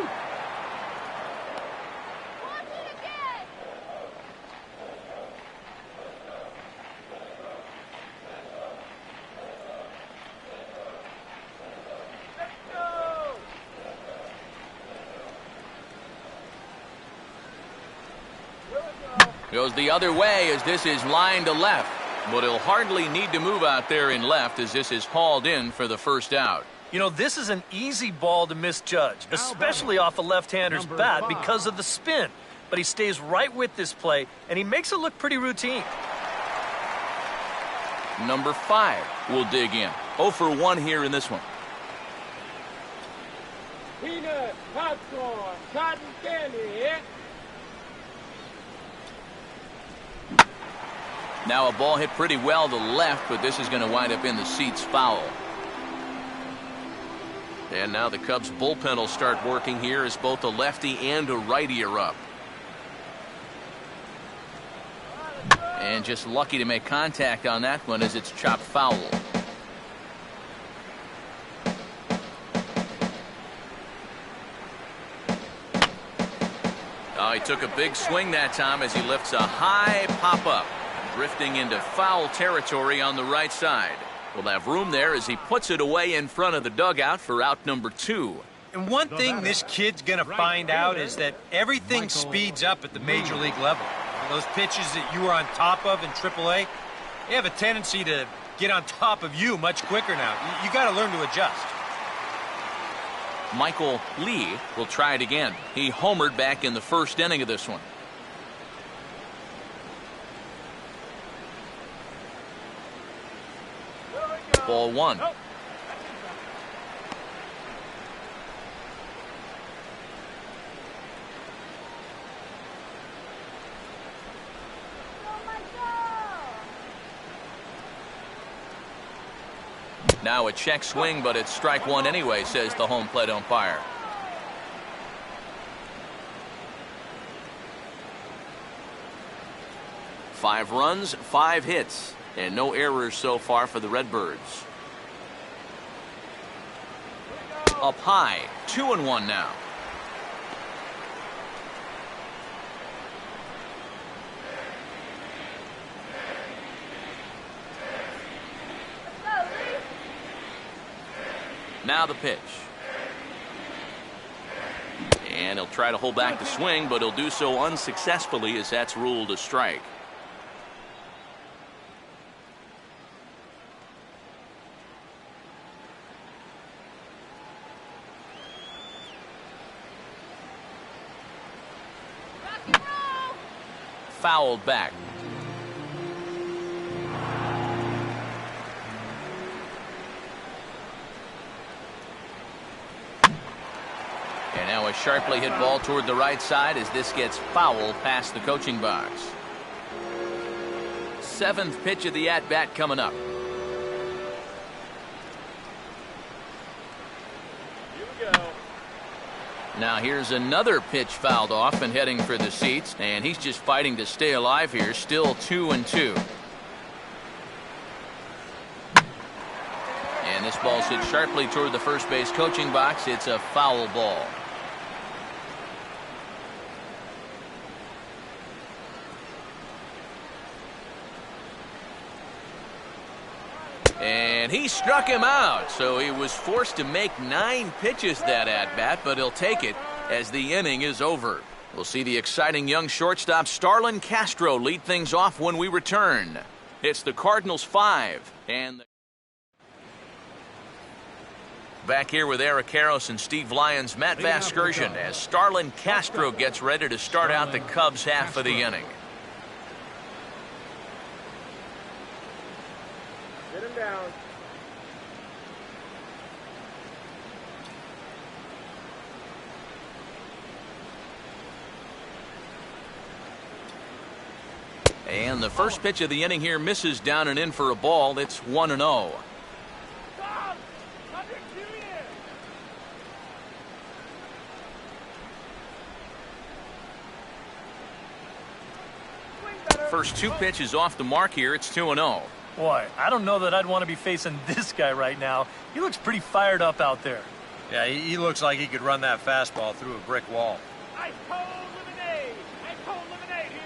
Goes the other way as this is lined to left. But he'll hardly need to move out there in left as this is hauled in for the first out. You know, this is an easy ball to misjudge, especially off a left-hander's bat because of the spin. But he stays right with this play, and he makes it look pretty routine. Number 5 will dig in. 0 for 1 here in this one. Peanut, popcorn, cotton candy, yeah? Now a ball hit pretty well to left, but this is going to wind up in the seats foul. And now the Cubs bullpen will start working here as both a lefty and a righty are up. And just lucky to make contact on that one as it's chopped foul. Oh, he took a big swing that time as he lifts a high pop-up, drifting into foul territory on the right side. We'll have room there as he puts it away in front of the dugout for out number 2. And one thing this kid's going to find out is that everything speeds up at the major league level. Those pitches that you were on top of in AAA, they have a tendency to get on top of you much quicker now. You got to learn to adjust. Michael Lee will try it again. He homered back in the first inning of this one. Ball 1. Now a check swing, but it's strike 1 anyway, says the home plate umpire. Five runs, 5 hits, and no errors so far for the Redbirds. Up high, 2-1 now. Now the pitch. And he'll try to hold back the swing, but he'll do so unsuccessfully as that's ruled a strike. Fouled back. And now a sharply hit ball toward the right side as this gets fouled past the coaching box. 7th pitch of the at-bat coming up. Now here's another pitch fouled off and heading for the seats, and he's just fighting to stay alive here. Still 2-2. And this ball's hit sharply toward the first base coaching box. It's a foul ball. And he struck him out, so he was forced to make 9 pitches that at-bat, but he'll take it as the inning is over. We'll see the exciting young shortstop Starlin Castro lead things off when we return. It's the Cardinals 5, and back here with Eric Karros and Steve Lyons, Matt Vasgersian, as Starlin Castro gets ready to start out the Cubs half of the inning. Get him down. And the first pitch of the inning here misses down and in for a ball. It's 1-0. First 2 pitches off the mark here. It's 2-0. Boy, I don't know that I'd want to be facing this guy right now. He looks pretty fired up out there. Yeah, he looks like he could run that fastball through a brick wall. Ice cold lemonade. Ice cold lemonade here.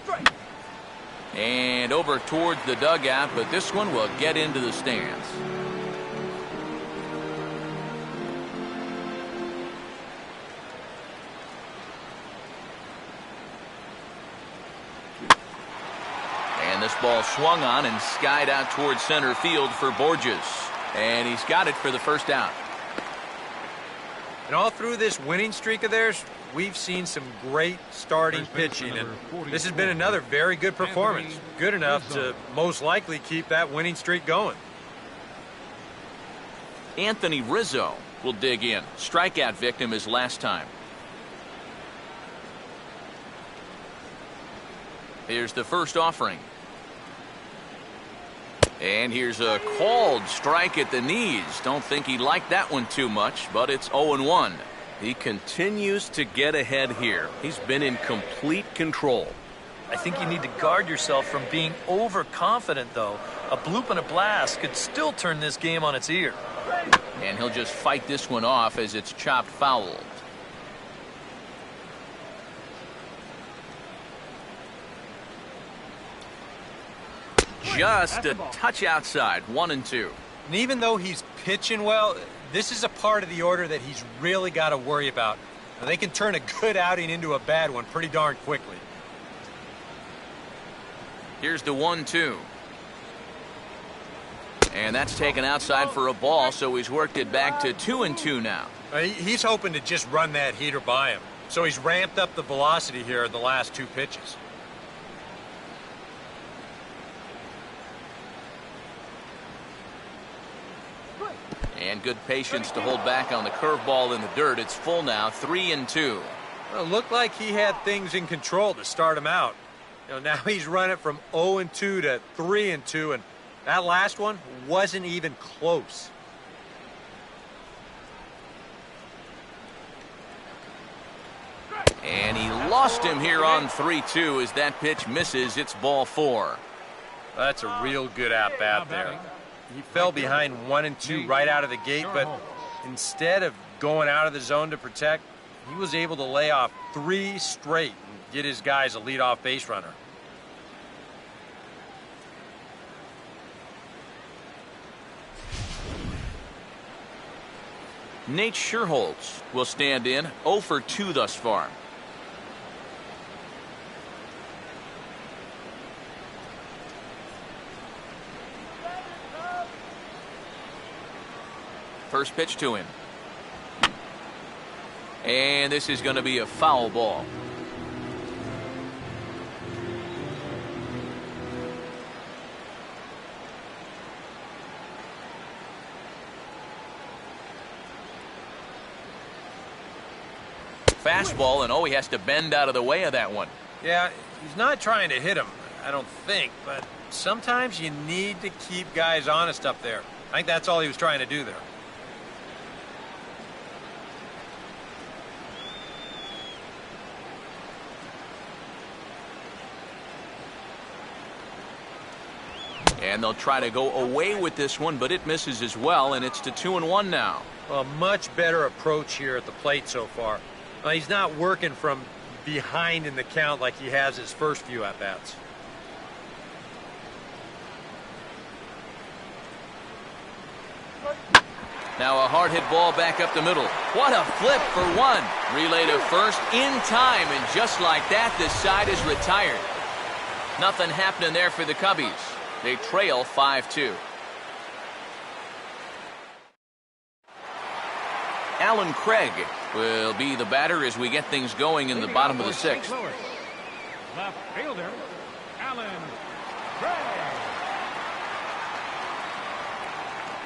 Strike. And over towards the dugout, but this one will get into the stands. This ball swung on and skied out towards center field for Borges. And he's got it for the first out. And all through this winning streak of theirs, we've seen some great starting pitching. And this has been another very good performance. Good enough to most likely keep that winning streak going. Anthony Rizzo will dig in. Strikeout victim his last time. Here's the first offering. And here's a called strike at the knees. Don't think he liked that one too much, but it's 0-1. He continues to get ahead here. He's been in complete control. I think you need to guard yourself from being overconfident, though. A bloop and a blast could still turn this game on its ear. And he'll just fight this one off as it's chopped foul. Just a touch outside, 1-2. And even though he's pitching well, this is a part of the order that he's really got to worry about. Now, they can turn a good outing into a bad one pretty darn quickly. Here's the 1-2. And that's taken outside for a ball, so he's worked it back to 2-2 now. He's hoping to just run that heater by him. So he's ramped up the velocity here in the last 2 pitches. And good patience to hold back on the curveball in the dirt. It's full now, 3-2. Well, it looked like he had things in control to start him out. Now he's running from 0-2 to 3-2, and that last one wasn't even close. And he lost him here on 3-2 as that pitch misses. It's ball 4. That's a real good at-bat there. He fell behind 1-2 right out of the gate, but instead of going out of the zone to protect, he was able to lay off 3 straight and get his guys a leadoff base runner. Nate Scherholz will stand in, 0 for 2 thus far. First pitch to him. And this is going to be a foul ball. Fastball, and he has to bend out of the way of that one. Yeah, he's not trying to hit him, I don't think, but sometimes you need to keep guys honest up there. I think that's all he was trying to do there. And they'll try to go away with this one, but it misses as well, and it's to 2-1 now. A much better approach here at the plate so far. He's not working from behind in the count like he has his first few at-bats. Now a hard hit ball back up the middle. What a flip for 1. Relay to first in time, and just like that, this side is retired. Nothing happening there for the Cubbies. They trail 5-2. Alan Craig will be the batter as we get things going in the bottom of the 6th. Left fielder, Alan Craig.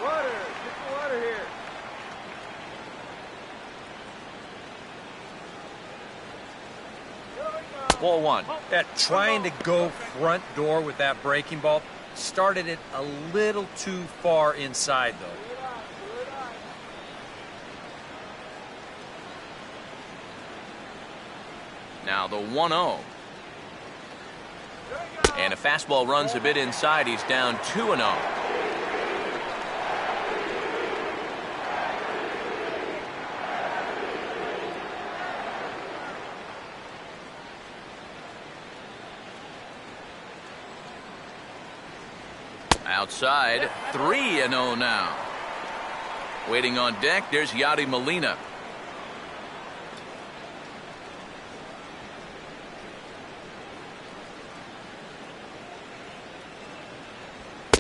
Water. Get the water here. Ball 1. Trying to go front door with that breaking ball started it a little too far inside, though. Now the 1-0. And a fastball runs a bit inside. He's down 2-0. Outside, 3-0 now. Waiting on deck, there's Yadi Molina.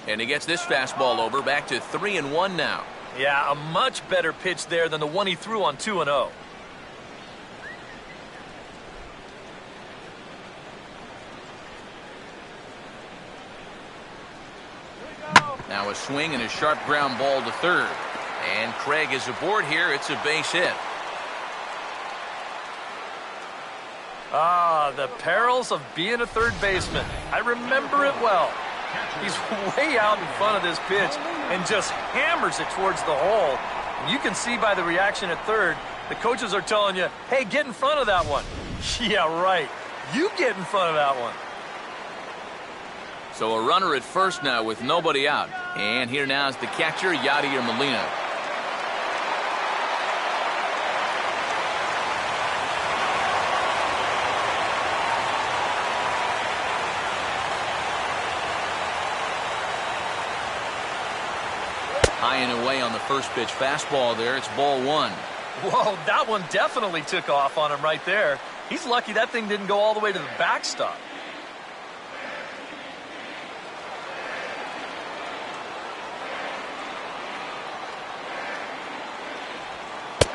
And he gets this fastball over, back to 3-1 now. Yeah, a much better pitch there than the one he threw on 2-0. Now a swing and a sharp ground ball to third. And Craig is aboard here. It's a base hit. Ah, the perils of being a third baseman. I remember it well. He's way out in front of this pitch and just hammers it towards the hole. And you can see by the reaction at third, the coaches are telling you, hey, get in front of that one. Yeah, right. You get in front of that one. So a runner at first now with nobody out. And here now is the catcher, Yadier Molina. High and away on the first pitch fastball there. It's ball one. Whoa, that one definitely took off on him right there. He's lucky that thing didn't go all the way to the backstop.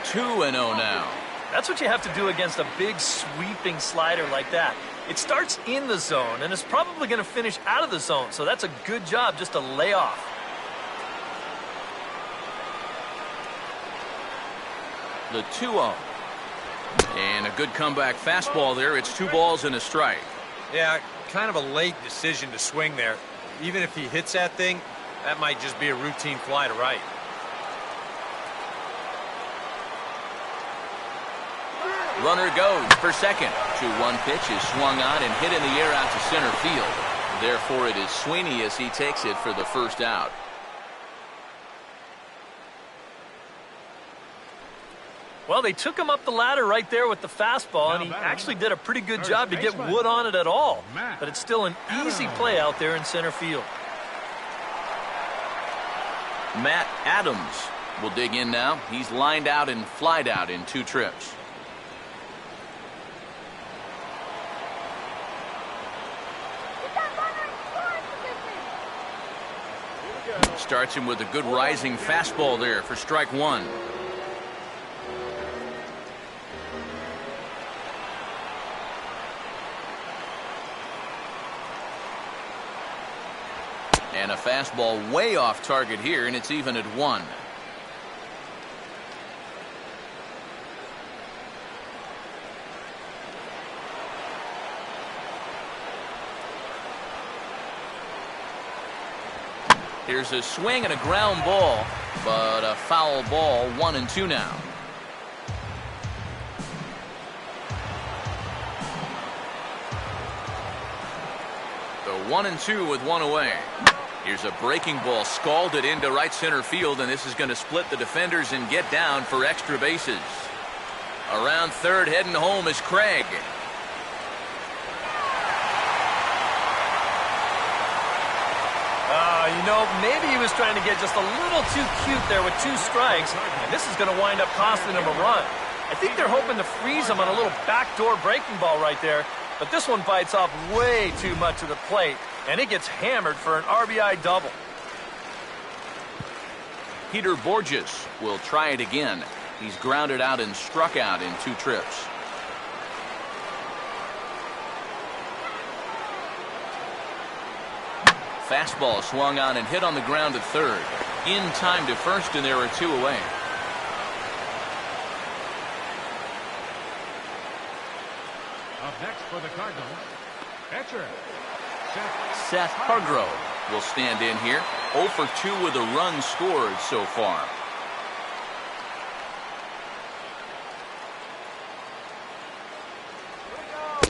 Two and oh now. That's what you have to do against a big sweeping slider like that. It starts in the zone and is probably going to finish out of the zone, so that's a good job just to lay off. The 2-0. And a good comeback fastball there. It's 2 balls and a strike. Yeah, kind of a late decision to swing there. Even if he hits that thing, that might just be a routine fly to right. Runner goes for second. 2-1 pitch is swung on and hit in the air out to center field. Therefore, it is Sweeney as he takes it for the first out. Well, they took him up the ladder right there with the fastball, and he actually did a pretty good job to get wood on it at all. But it's still an easy play out there in center field. Matt Adams will dig in now. He's lined out and flied out in 2 trips. Starts him with a good rising fastball there for strike 1. And a fastball way off target here, and it's even at 1. Here's a swing and a ground ball, but a foul ball. 1-2 now. The 1-2 with 1 away. Here's a breaking ball scalded into right center field, and this is going to split the defenders and get down for extra bases. Around third, heading home is Craig. You know, maybe he was trying to get just a little too cute there with 2 strikes, and this is going to wind up costing him a run. I think they're hoping to freeze him on a little backdoor breaking ball right there, but this one bites off way too much of the plate, and it gets hammered for an RBI double. Peter Borges will try it again. He's grounded out and struck out in 2 trips. Fastball swung on and hit on the ground at third. In time to first, and there are 2 away. Up next for the Cardinals, catcher Seth Hargrove will stand in here. 0 for 2 with a run scored so far.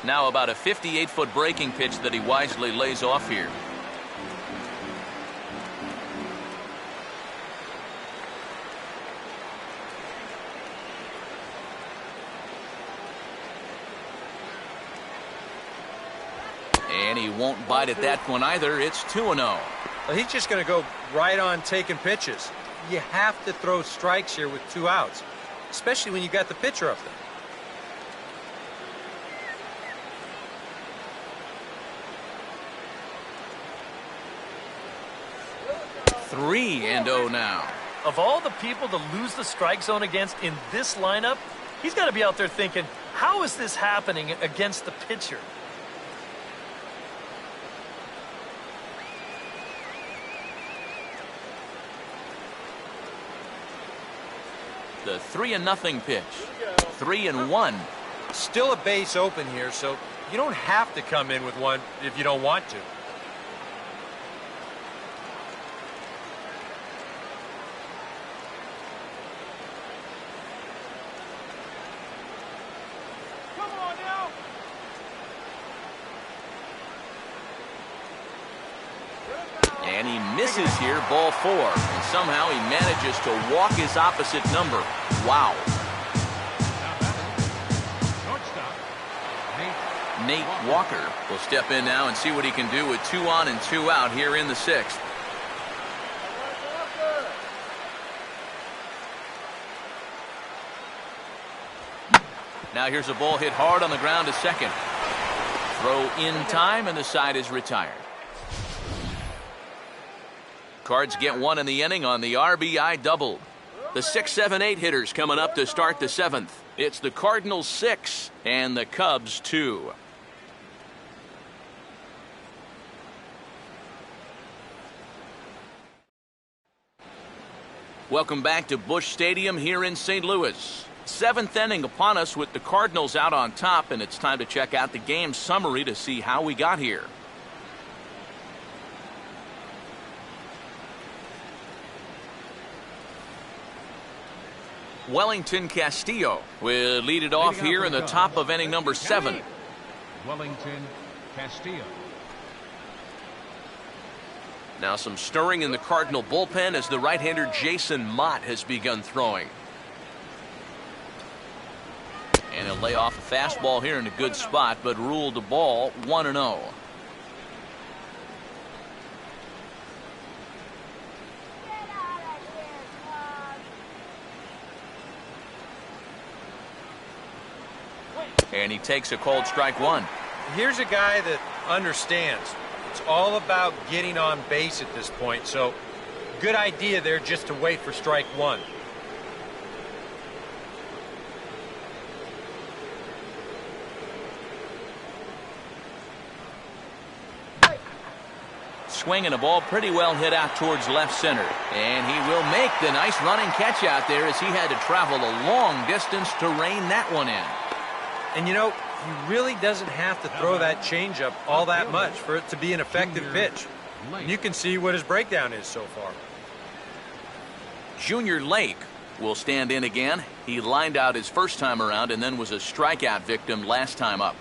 Now about a 58-foot breaking pitch that he wisely lays off here. And he won't bite at that one either. It's 2-0. Well, he's just going to go right on taking pitches. You have to throw strikes here with 2 outs, especially when you got the pitcher up there. Three and 0 now. Of all the people to lose the strike zone against in this lineup, he's got to be out there thinking, how is this happening against the pitcher? The 3-0 pitch. 3-1. Still a base open here, so you don't have to come in with one if you don't want to. misses here, ball 4. And somehow he manages to walk his opposite number. Wow. Shortstop, Nate Walker will step in now and see what he can do with 2 on and 2 out here in the 6th. Now here's a ball hit hard on the ground to second. Throw in time, and the side is retired. Cards get 1 in the inning on the RBI double. The 6, 7, 8 hitters coming up to start the 7th. It's the Cardinals 6 and the Cubs 2. Welcome back to Busch Stadium here in St. Louis. 7th inning upon us with the Cardinals out on top, and it's time to check out the game summary to see how we got here. Wellington Castillo will lead it off here in the top of inning number 7. Wellington Castillo. Now some stirring in the Cardinal bullpen as the right-hander Jason Mott has begun throwing. And he'll lay off a fastball here in a good spot, but ruled the ball 1-0. And he takes a called strike 1. Here's a guy that understands. It's all about getting on base at this point, so good idea there just to wait for strike 1. Swinging a ball pretty well hit out towards left center. And he will make the nice running catch out there as he had to travel a long distance to rein that one in. And you know, he really doesn't have to throw that changeup all that much for it to be an effective pitch. You can see what his breakdown is so far. Junior Lake will stand in again. He lined out his first time around and then was a strikeout victim last time up.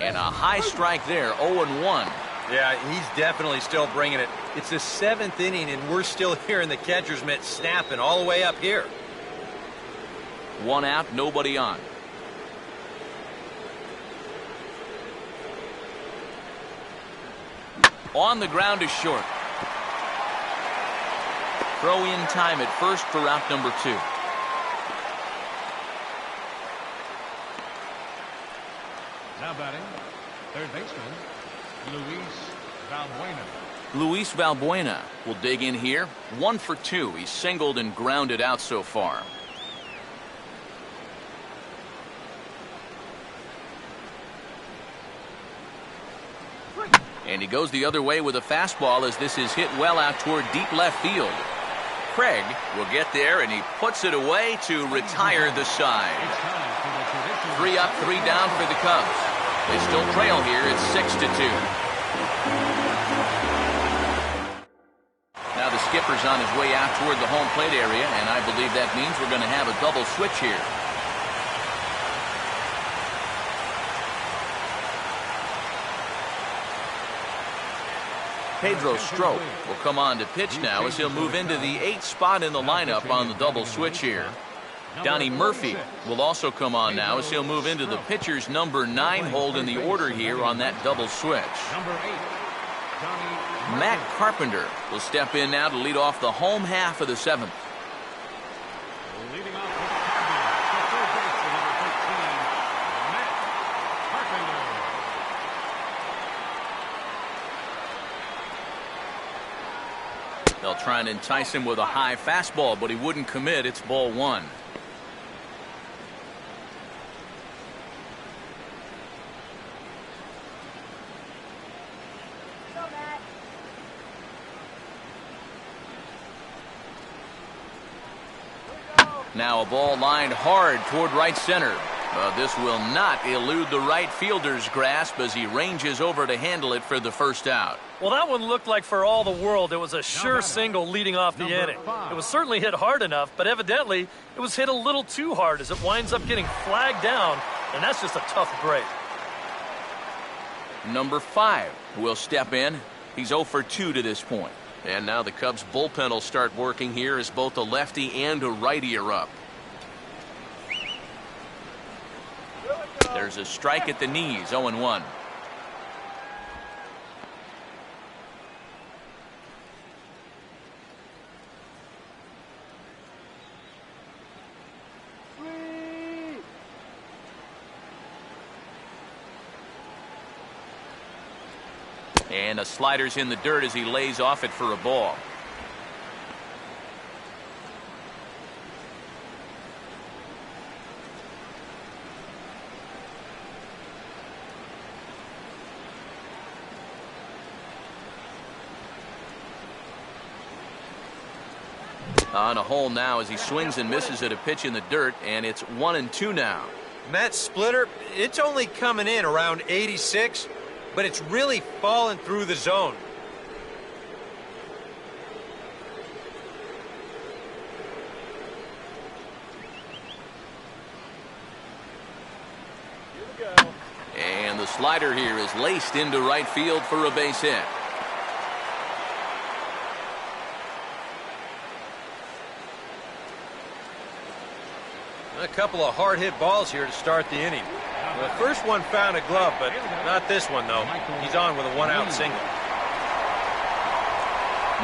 And a high strike there, 0-1. Yeah, he's definitely still bringing it. It's the 7th inning, and we're still hearing the catcher's mitt snapping all the way up here. 1 out, nobody on. On the ground is short. Throw in time at first for out number 2. Now batting, third baseman, Luis Valbuena. Luis Valbuena will dig in here. 1 for 2. He's singled and grounded out so far. And he goes the other way with a fastball as this is hit well out toward deep left field. Craig will get there, and he puts it away to retire the side. 3 up, 3 down for the Cubs. They still trail here. It's 6-2. Now the skipper's on his way out toward the home plate area, and I believe that means we're going to have a double switch here. Pedro Strop will come on to pitch now as he'll move into the 8th spot in the lineup on the double switch here. Donnie Murphy will also come on now as he'll move into the pitcher's number 9 hold in the order here on that double switch. Number 8, Donnie. Matt Carpenter will step in now to lead off the home half of the 7th. Leading off with the Cardinals, the third baseman, number 13, Matt Carpenter. They'll try and entice him with a high fastball, but he wouldn't commit. It's ball 1. Now a ball lined hard toward right center. But this will not elude the right fielder's grasp as he ranges over to handle it for the first out. Well, that one looked like for all the world it was a sure single leading off the inning. It was certainly hit hard enough, but evidently it was hit a little too hard as it winds up getting flagged down and that's just a tough break. Number 5 will step in. He's 0 for 2 to this point. And now the Cubs bullpen will start working here as both a lefty and a righty are up. There's a strike at the knees, 0-1. And a slider's in the dirt as he lays off it for a ball. On a hole now as he swings and misses at a pitch in the dirt, and it's 1-2 now. And that splitter, it's only coming in around 86, but it's really falling through the zone. And the slider here is laced into right field for a base hit. A couple of hard-hit balls here to start the inning. The first one found a glove, but not this one, though. He's on with a one-out single.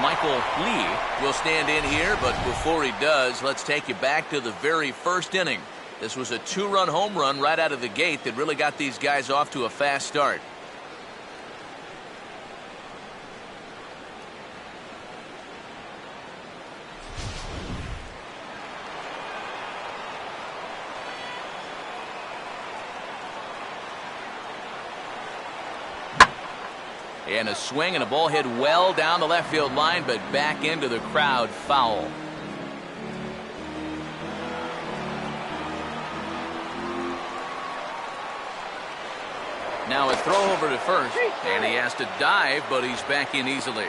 Michael Lee will stand in here, but before he does, let's take you back to the very first inning. This was a 2-run home run right out of the gate that really got these guys off to a fast start. And a swing and a ball hit well down the left field line, but back into the crowd, foul. Now a throw over to first, and he has to dive, but he's back in easily.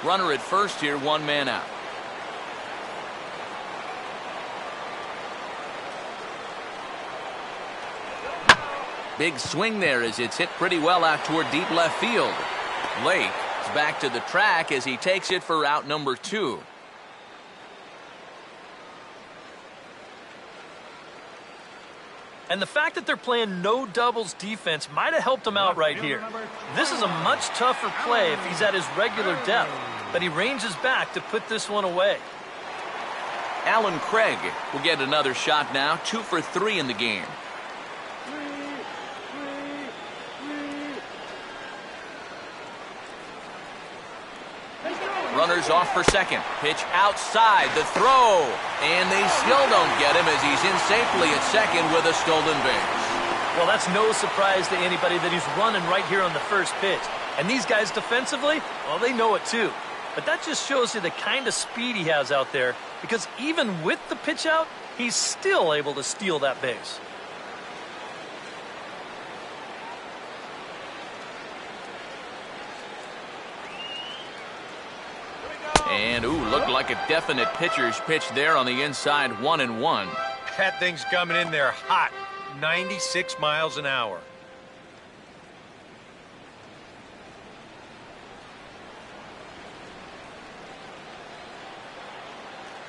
Runner at first here, 1 man out. Big swing there as it's hit pretty well out toward deep left field. Lake is back to the track as he takes it for out number 2. And the fact that they're playing no doubles defense might have helped him out right here. This is a much tougher play if he's at his regular depth, but he ranges back to put this one away. Alan Craig will get another shot now, 2 for 3 in the game. Runners off for second. Pitch outside. The throw. And they still don't get him as he's in safely at second with a stolen base. Well, that's no surprise to anybody that he's running right here on the first pitch. And these guys defensively, well, they know it too. But that just shows you the kind of speed he has out there, because even with the pitch out, he's still able to steal that base. And, ooh, looked like a definite pitcher's pitch there on the inside, 1-1. That thing's coming in there hot, 96 miles an hour.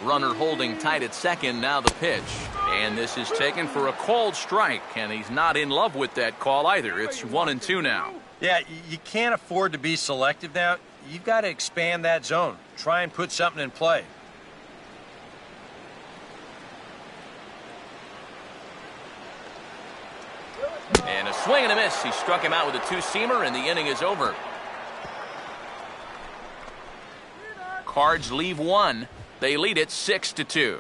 Runner holding tight at second, now the pitch. And this is taken for a called strike, and he's not in love with that call either. It's 1-2 now. Yeah, you can't afford to be selective now. You've got to expand that zone. Try and put something in play. And a swing and a miss. He struck him out with a two-seamer, and the inning is over. Cards leave one. They lead it 6-2.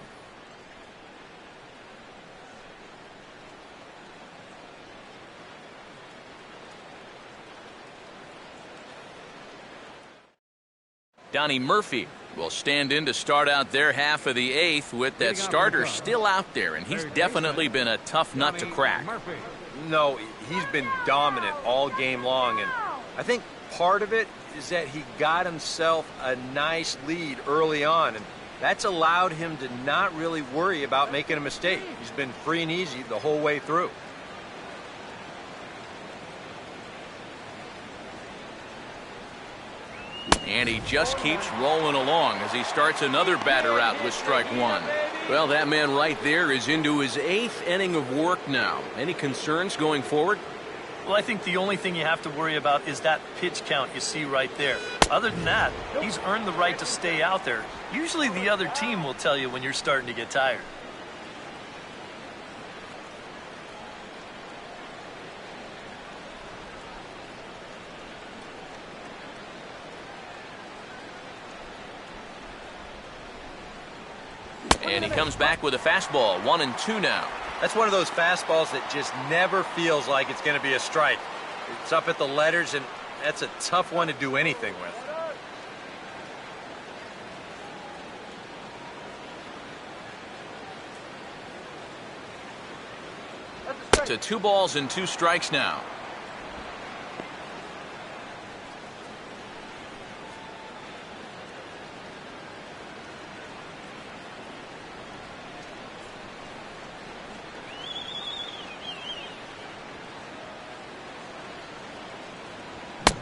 Donnie Murphy will stand in to start out their half of the eighth with that starter still out there, and he's definitely been a tough nut to crack. No, he's been dominant all game long, and I think part of it is that he got himself a nice lead early on, and That's allowed him to not really worry about making a mistake. He's been free and easy the whole way through. And he just keeps rolling along as he starts another batter out with strike one. Well, that man right there is into his 8th inning of work now. Any concerns going forward? Well, I think the only thing you have to worry about is that pitch count you see right there. Other than that, he's earned the right to stay out there. Usually the other team will tell you when you're starting to get tired. And he comes back with a fastball, 1-2 now. That's one of those fastballs that just never feels like it's going to be a strike. It's up at the letters, and that's a tough one to do anything with. To 2 balls and 2 strikes now.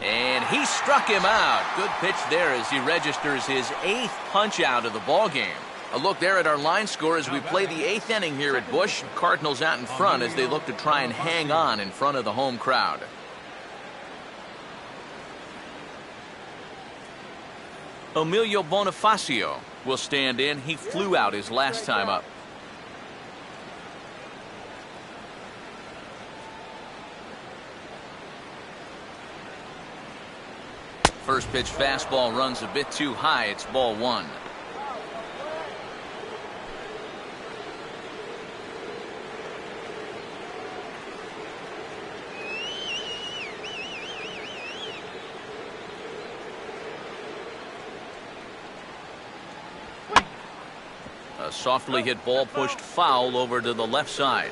And he struck him out. Good pitch there as he registers his 8th punch out of the ball game. A look there at our line score as we play the 8th inning here at Busch. Cardinals out in front as they look to try and hang on in front of the home crowd. Emilio Bonifacio will stand in. He flew out his last time up. First pitch fastball runs a bit too high. It's ball 1. A softly hit ball pushed foul over to the left side.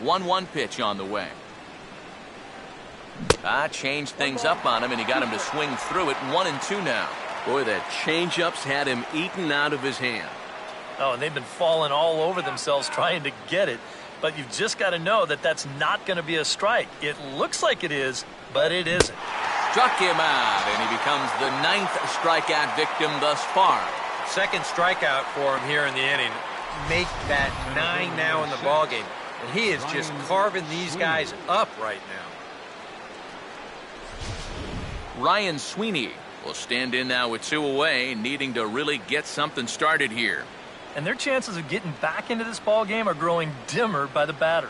One pitch on the way. Changed things up on him, and he got him to swing through it. 1-2 now. Boy, that changeup's had him eaten out of his hand. Oh, and they've been falling all over themselves trying to get it. But you've just got to know that that's not going to be a strike. It looks like it is, but it isn't. Struck him out, and he becomes the 9th strikeout victim thus far. Second strikeout for him here in the inning. Make that 9 now in the ballgame. And he is just carving these guys up right now. Ryan Sweeney will stand in now with 2 away, needing to really get something started here. And their chances of getting back into this ball game are growing dimmer by the batter.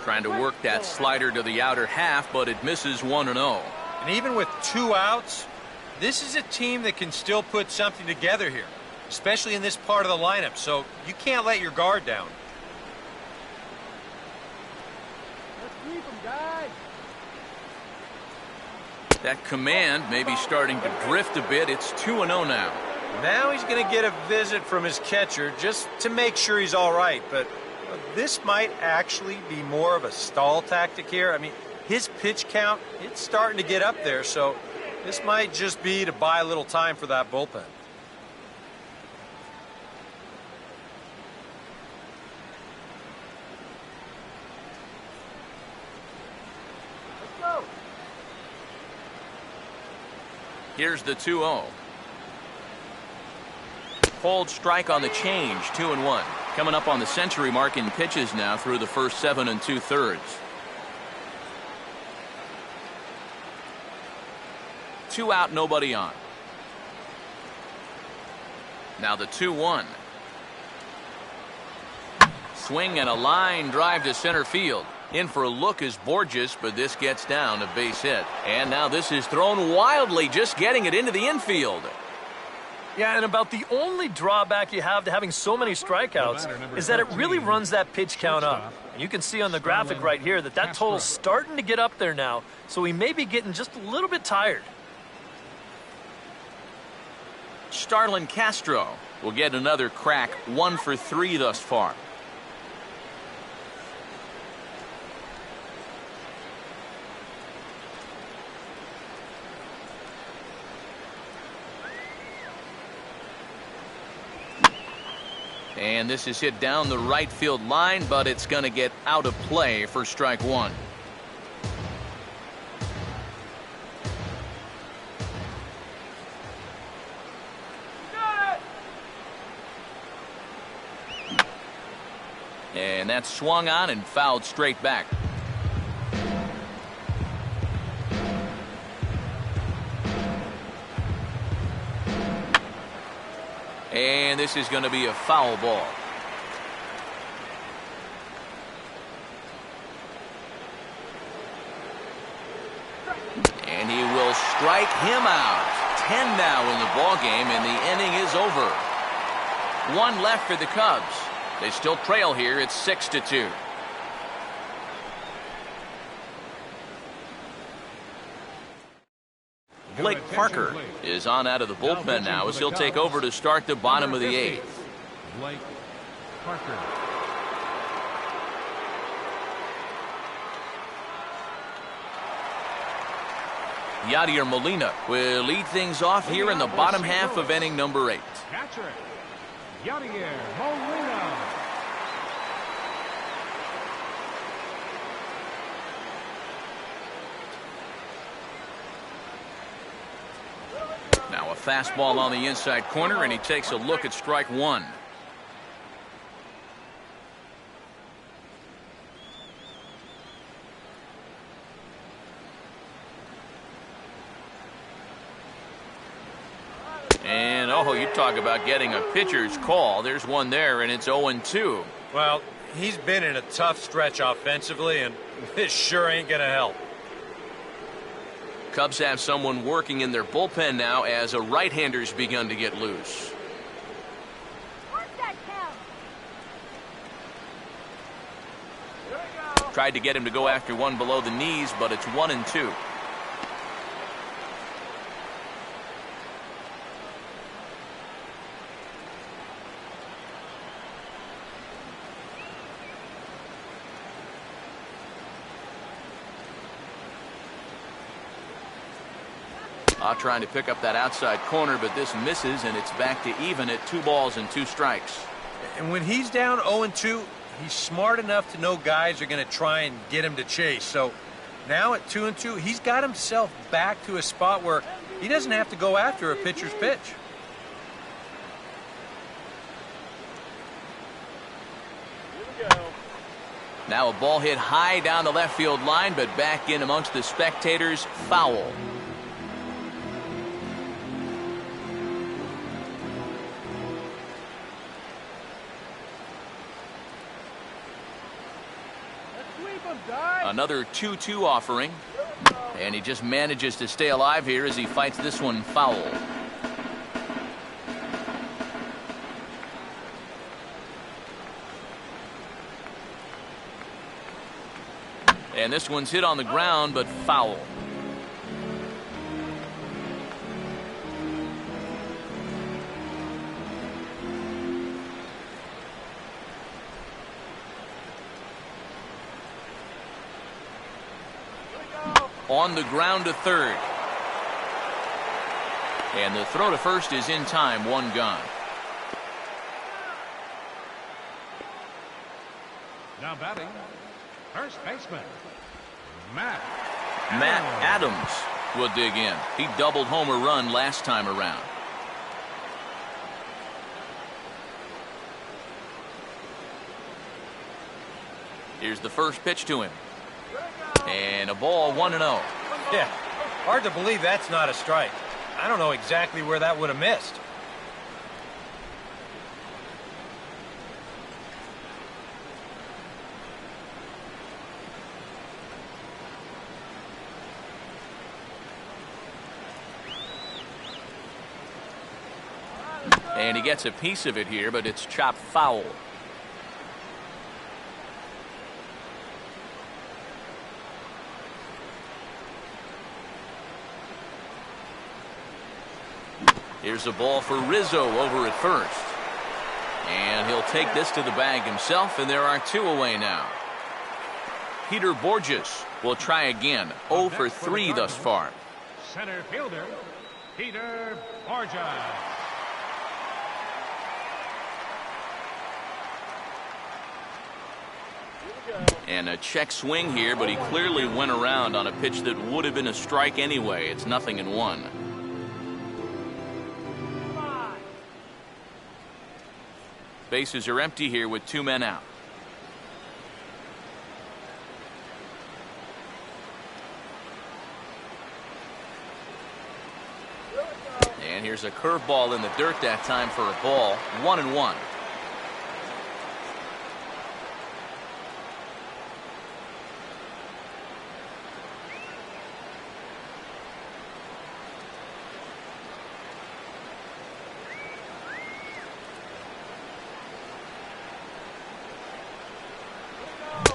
Trying to work that slider to the outer half, but it misses 1-0. And even with 2 outs, this is a team that can still put something together here, especially in this part of the lineup, so you can't let your guard down. Let's keep him, guys. That command may be starting to drift a bit. It's 2-0 now. Now he's going to get a visit from his catcher just to make sure he's all right, but this might actually be more of a stall tactic here. I mean, his pitch count, it's starting to get up there, so this might just be to buy a little time for that bullpen. Let's go. Here's the 2-0. Cold strike on the change, 2-1. Coming up on the century mark in pitches now through the first 7 2/3. 2 out, nobody on. Now the 2-1. Swing and a line drive to center field. In for a look is Borges, but this gets down a base hit. And now this is thrown wildly, just getting it into the infield. Yeah, and about the only drawback you have to having so many strikeouts is that it really runs that pitch count up. And you can see on the graphic right here that total's starting to get up there now, so he may be getting just a little bit tired. Starlin Castro will get another crack, 1 for 3 thus far. And this is hit down the right field line, but it's going to get out of play for strike 1. And that's swung on and fouled straight back. And this is going to be a foul ball. And he will strike him out. 10 now in the ball game, and the inning is over. 1 left for the Cubs. They still trail here. It's 6-2. Blake Parker is on out of the bullpen now as he'll take over to start the bottom of the 8th. Blake Parker. Yadier Molina will lead things off here in the bottom half of inning number 8. Catcher, Yadier Molina. Now a fastball on the inside corner, and he takes a look at strike 1. And, oh, you talk about getting a pitcher's call. There's one there, and it's 0-2. Well, he's been in a tough stretch offensively, and this sure ain't going to help. Cubs have someone working in their bullpen now as a right-hander's begun to get loose. What's that count? Tried to get him to go after one below the knees, but it's 1-2. Trying to pick up that outside corner, but this misses, and it's back to even at 2 balls and 2 strikes. And when he's down 0-2, he's smart enough to know guys are going to try and get him to chase. So now at 2-2, he's got himself back to a spot where he doesn't have to go after a pitcher's pitch. Now a ball hit high down the left field line, but back in amongst the spectators. Foul. Another 2-2 offering, and he just manages to stay alive here as he fights this one foul. And this one's hit on the ground, but foul. On the ground to third. And the throw to first is in time. 1 gone. Now batting, first baseman, Matt Adams will dig in. He doubled home a run last time around. Here's the first pitch to him. And a ball, 1-0. Yeah, hard to believe that's not a strike. I don't know exactly where that would have missed. And he gets a piece of it here, but it's chopped foul. Here's a ball for Rizzo over at first. And he'll take this to the bag himself, and there are 2 away now. Peter Borges will try again. 0 for 3 thus far. Center fielder, Peter Borges. And a check swing here, but he clearly went around on a pitch that would have been a strike anyway. It's 0-1. Bases are empty here with 2 men out. And here's a curveball in the dirt that time for a ball. 1-1.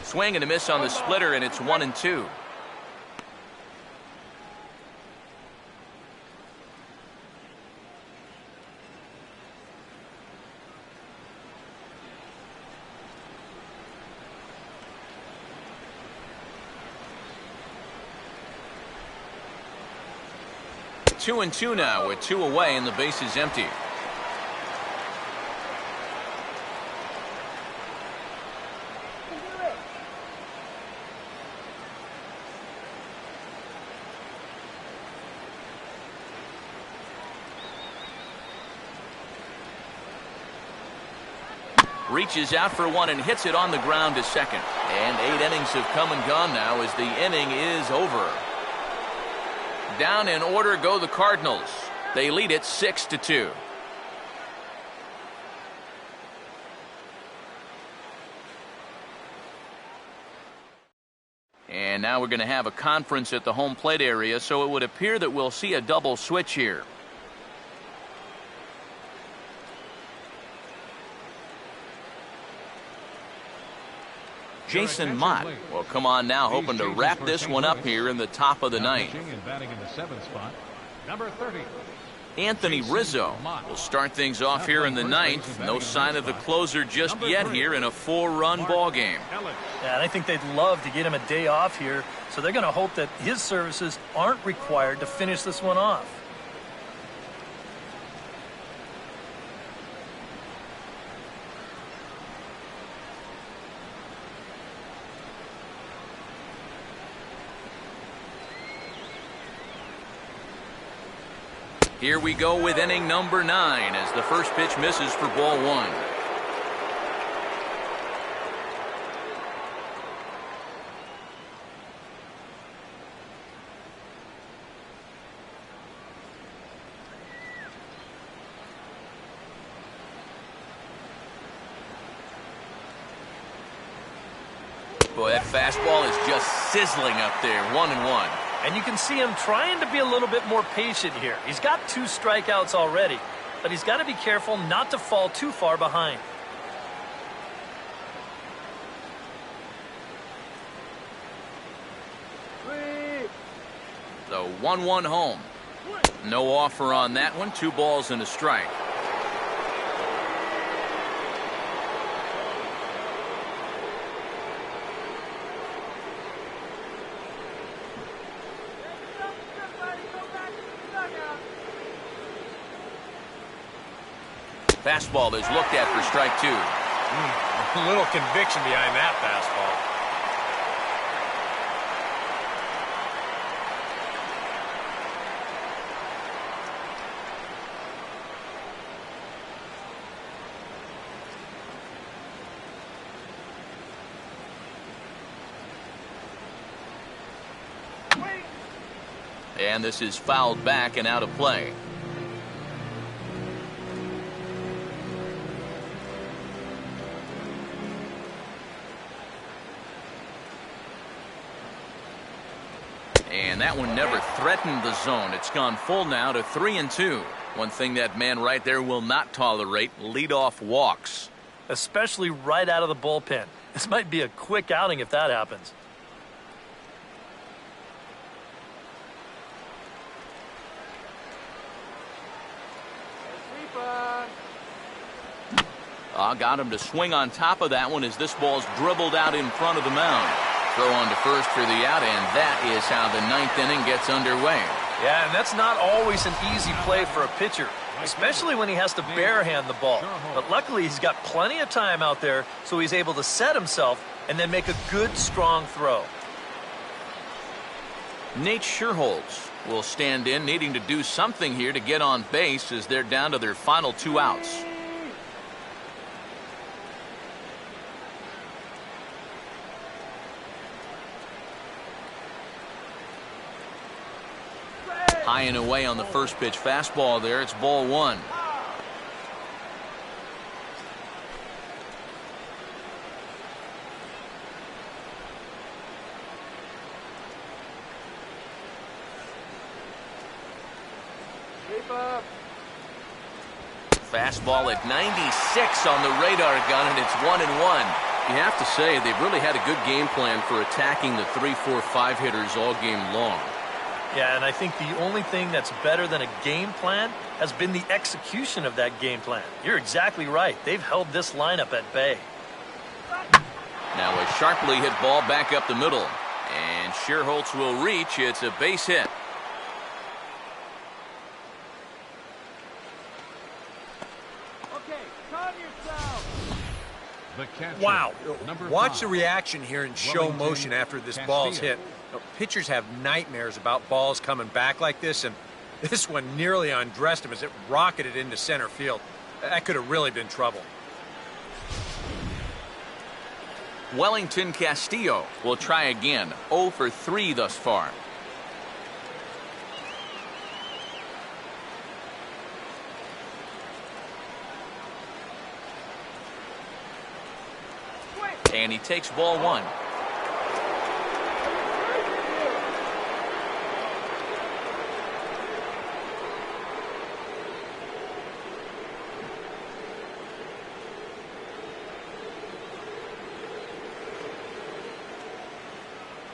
Swing and a miss on the splitter, and it's 1-2. Two and two now with 2 away and the base is empty. Reaches out for one and hits it on the ground to second. And 8 innings have come and gone now as the inning is over. Down in order go the Cardinals. They lead it 6-2. And now we're going to have a conference at the home plate area, so it would appear that we'll see a double switch here. Jason Mott will come on now, hoping to wrap this one up here in the top of the ninth. Number 30. Anthony Rizzo will start things off here in the ninth. No sign of the closer just yet here in a 4-run ball game. Yeah, and I think they'd love to get him a day off here, so they're going to hope that his services aren't required to finish this one off. Here we go with inning number 9 as the first pitch misses for ball 1. Boy, that fastball is just sizzling up there. 1-1. And you can see him trying to be a little bit more patient here. He's got 2 strikeouts already, but he's got to be careful not to fall too far behind. The 1-1 home. No offer on that one. 2 balls and a strike. Fastball is looked at for strike 2. A little conviction behind that fastball. And this is fouled back and out of play. And that one never threatened the zone. It's gone full now to 3-2. One thing that man right there will not tolerate, leadoff walks. Especially right out of the bullpen. This might be a quick outing if that happens. Got him to swing on top of that one as this ball's dribbled out in front of the mound. Throw on to first for the out, and that is how the ninth inning gets underway. Yeah, and that's not always an easy play for a pitcher, especially when he has to barehand the ball. But luckily, he's got plenty of time out there, so he's able to set himself and then make a good, strong throw. Nate Scherholz will stand in, needing to do something here to get on base as they're down to their final 2 outs. High and away on the first pitch fastball there. It's ball 1. Fastball at 96 on the radar gun, and it's 1-1. You have to say they've really had a good game plan for attacking the 3, 4, 5 hitters all game long. Yeah, and I think the only thing that's better than a game plan has been the execution of that game plan. You're exactly right. They've held this lineup at bay. Now a sharply hit ball back up the middle. And Scherholz will reach. It's a base hit. Okay, calm yourself. The catcher, Wow. number Watch 5. the reaction here in show Wellington motion after this ball's hit. Pitchers have nightmares about balls coming back like this, and this one nearly undressed him as it rocketed into center field. That could have really been trouble. Wellington Castillo will try again. 0 for 3 thus far. And he takes ball 1.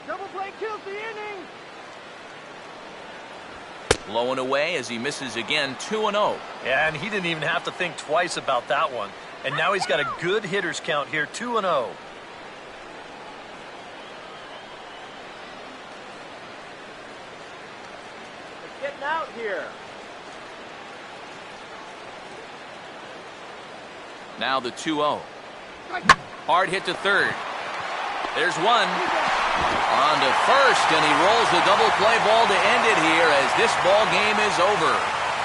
Double play kills the inning. Low and away as he misses again. 2-0. Yeah, and he didn't even have to think twice about that one. And now he's got a good hitters count here, 2-0. It's getting out here. Now the 2-0. Hard hit to third. There's one. On to first, and he rolls the double play ball to end it here as this ball game is over.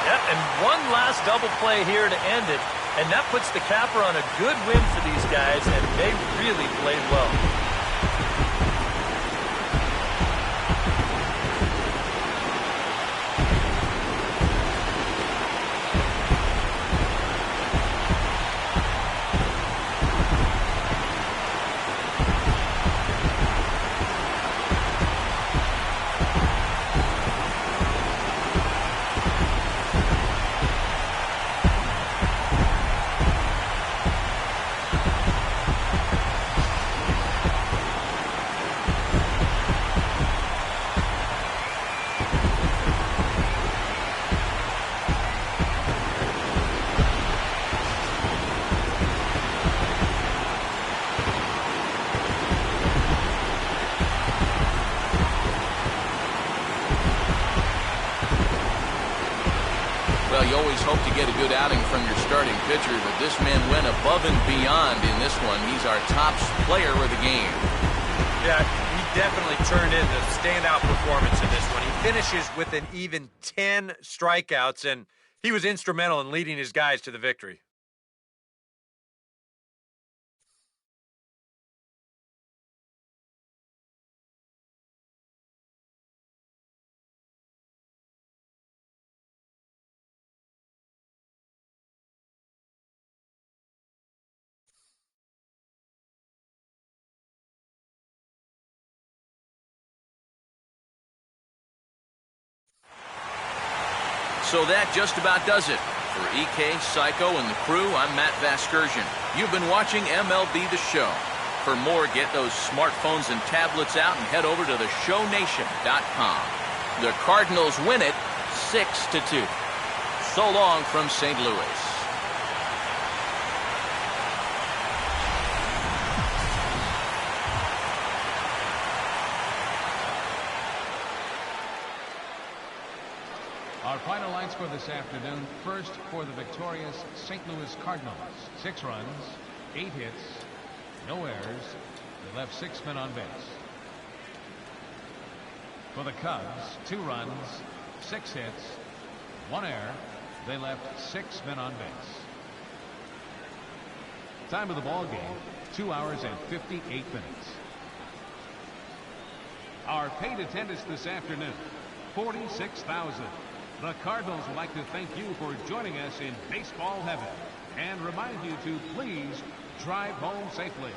Yep, and one last double play here to end it, and that puts the capper on a good win for these guys, and they really played well. Well, you always hope to get a good outing from your starting pitcher, but this man went above and beyond in this one. He's our top player of the game. Yeah, he definitely turned in the standout performance in this one. He finishes with an even 10 strikeouts, and he was instrumental in leading his guys to the victory. So that just about does it. For EK, Psycho, and the crew, I'm Matt Vasgersian. You've been watching MLB The Show. For more, get those smartphones and tablets out and head over to theshownation.com. The Cardinals win it 6-2. So long from St. Louis. Our final line score this afternoon. First for the victorious St. Louis Cardinals. 6 runs, 8 hits, no errors. They left 6 men on base. For the Cubs, 2 runs, 6 hits, 1 error. They left 6 men on base. Time of the ball game, 2 hours and 58 minutes. Our paid attendance this afternoon, 46,000. The Cardinals would like to thank you for joining us in baseball heaven and remind you to please drive home safely.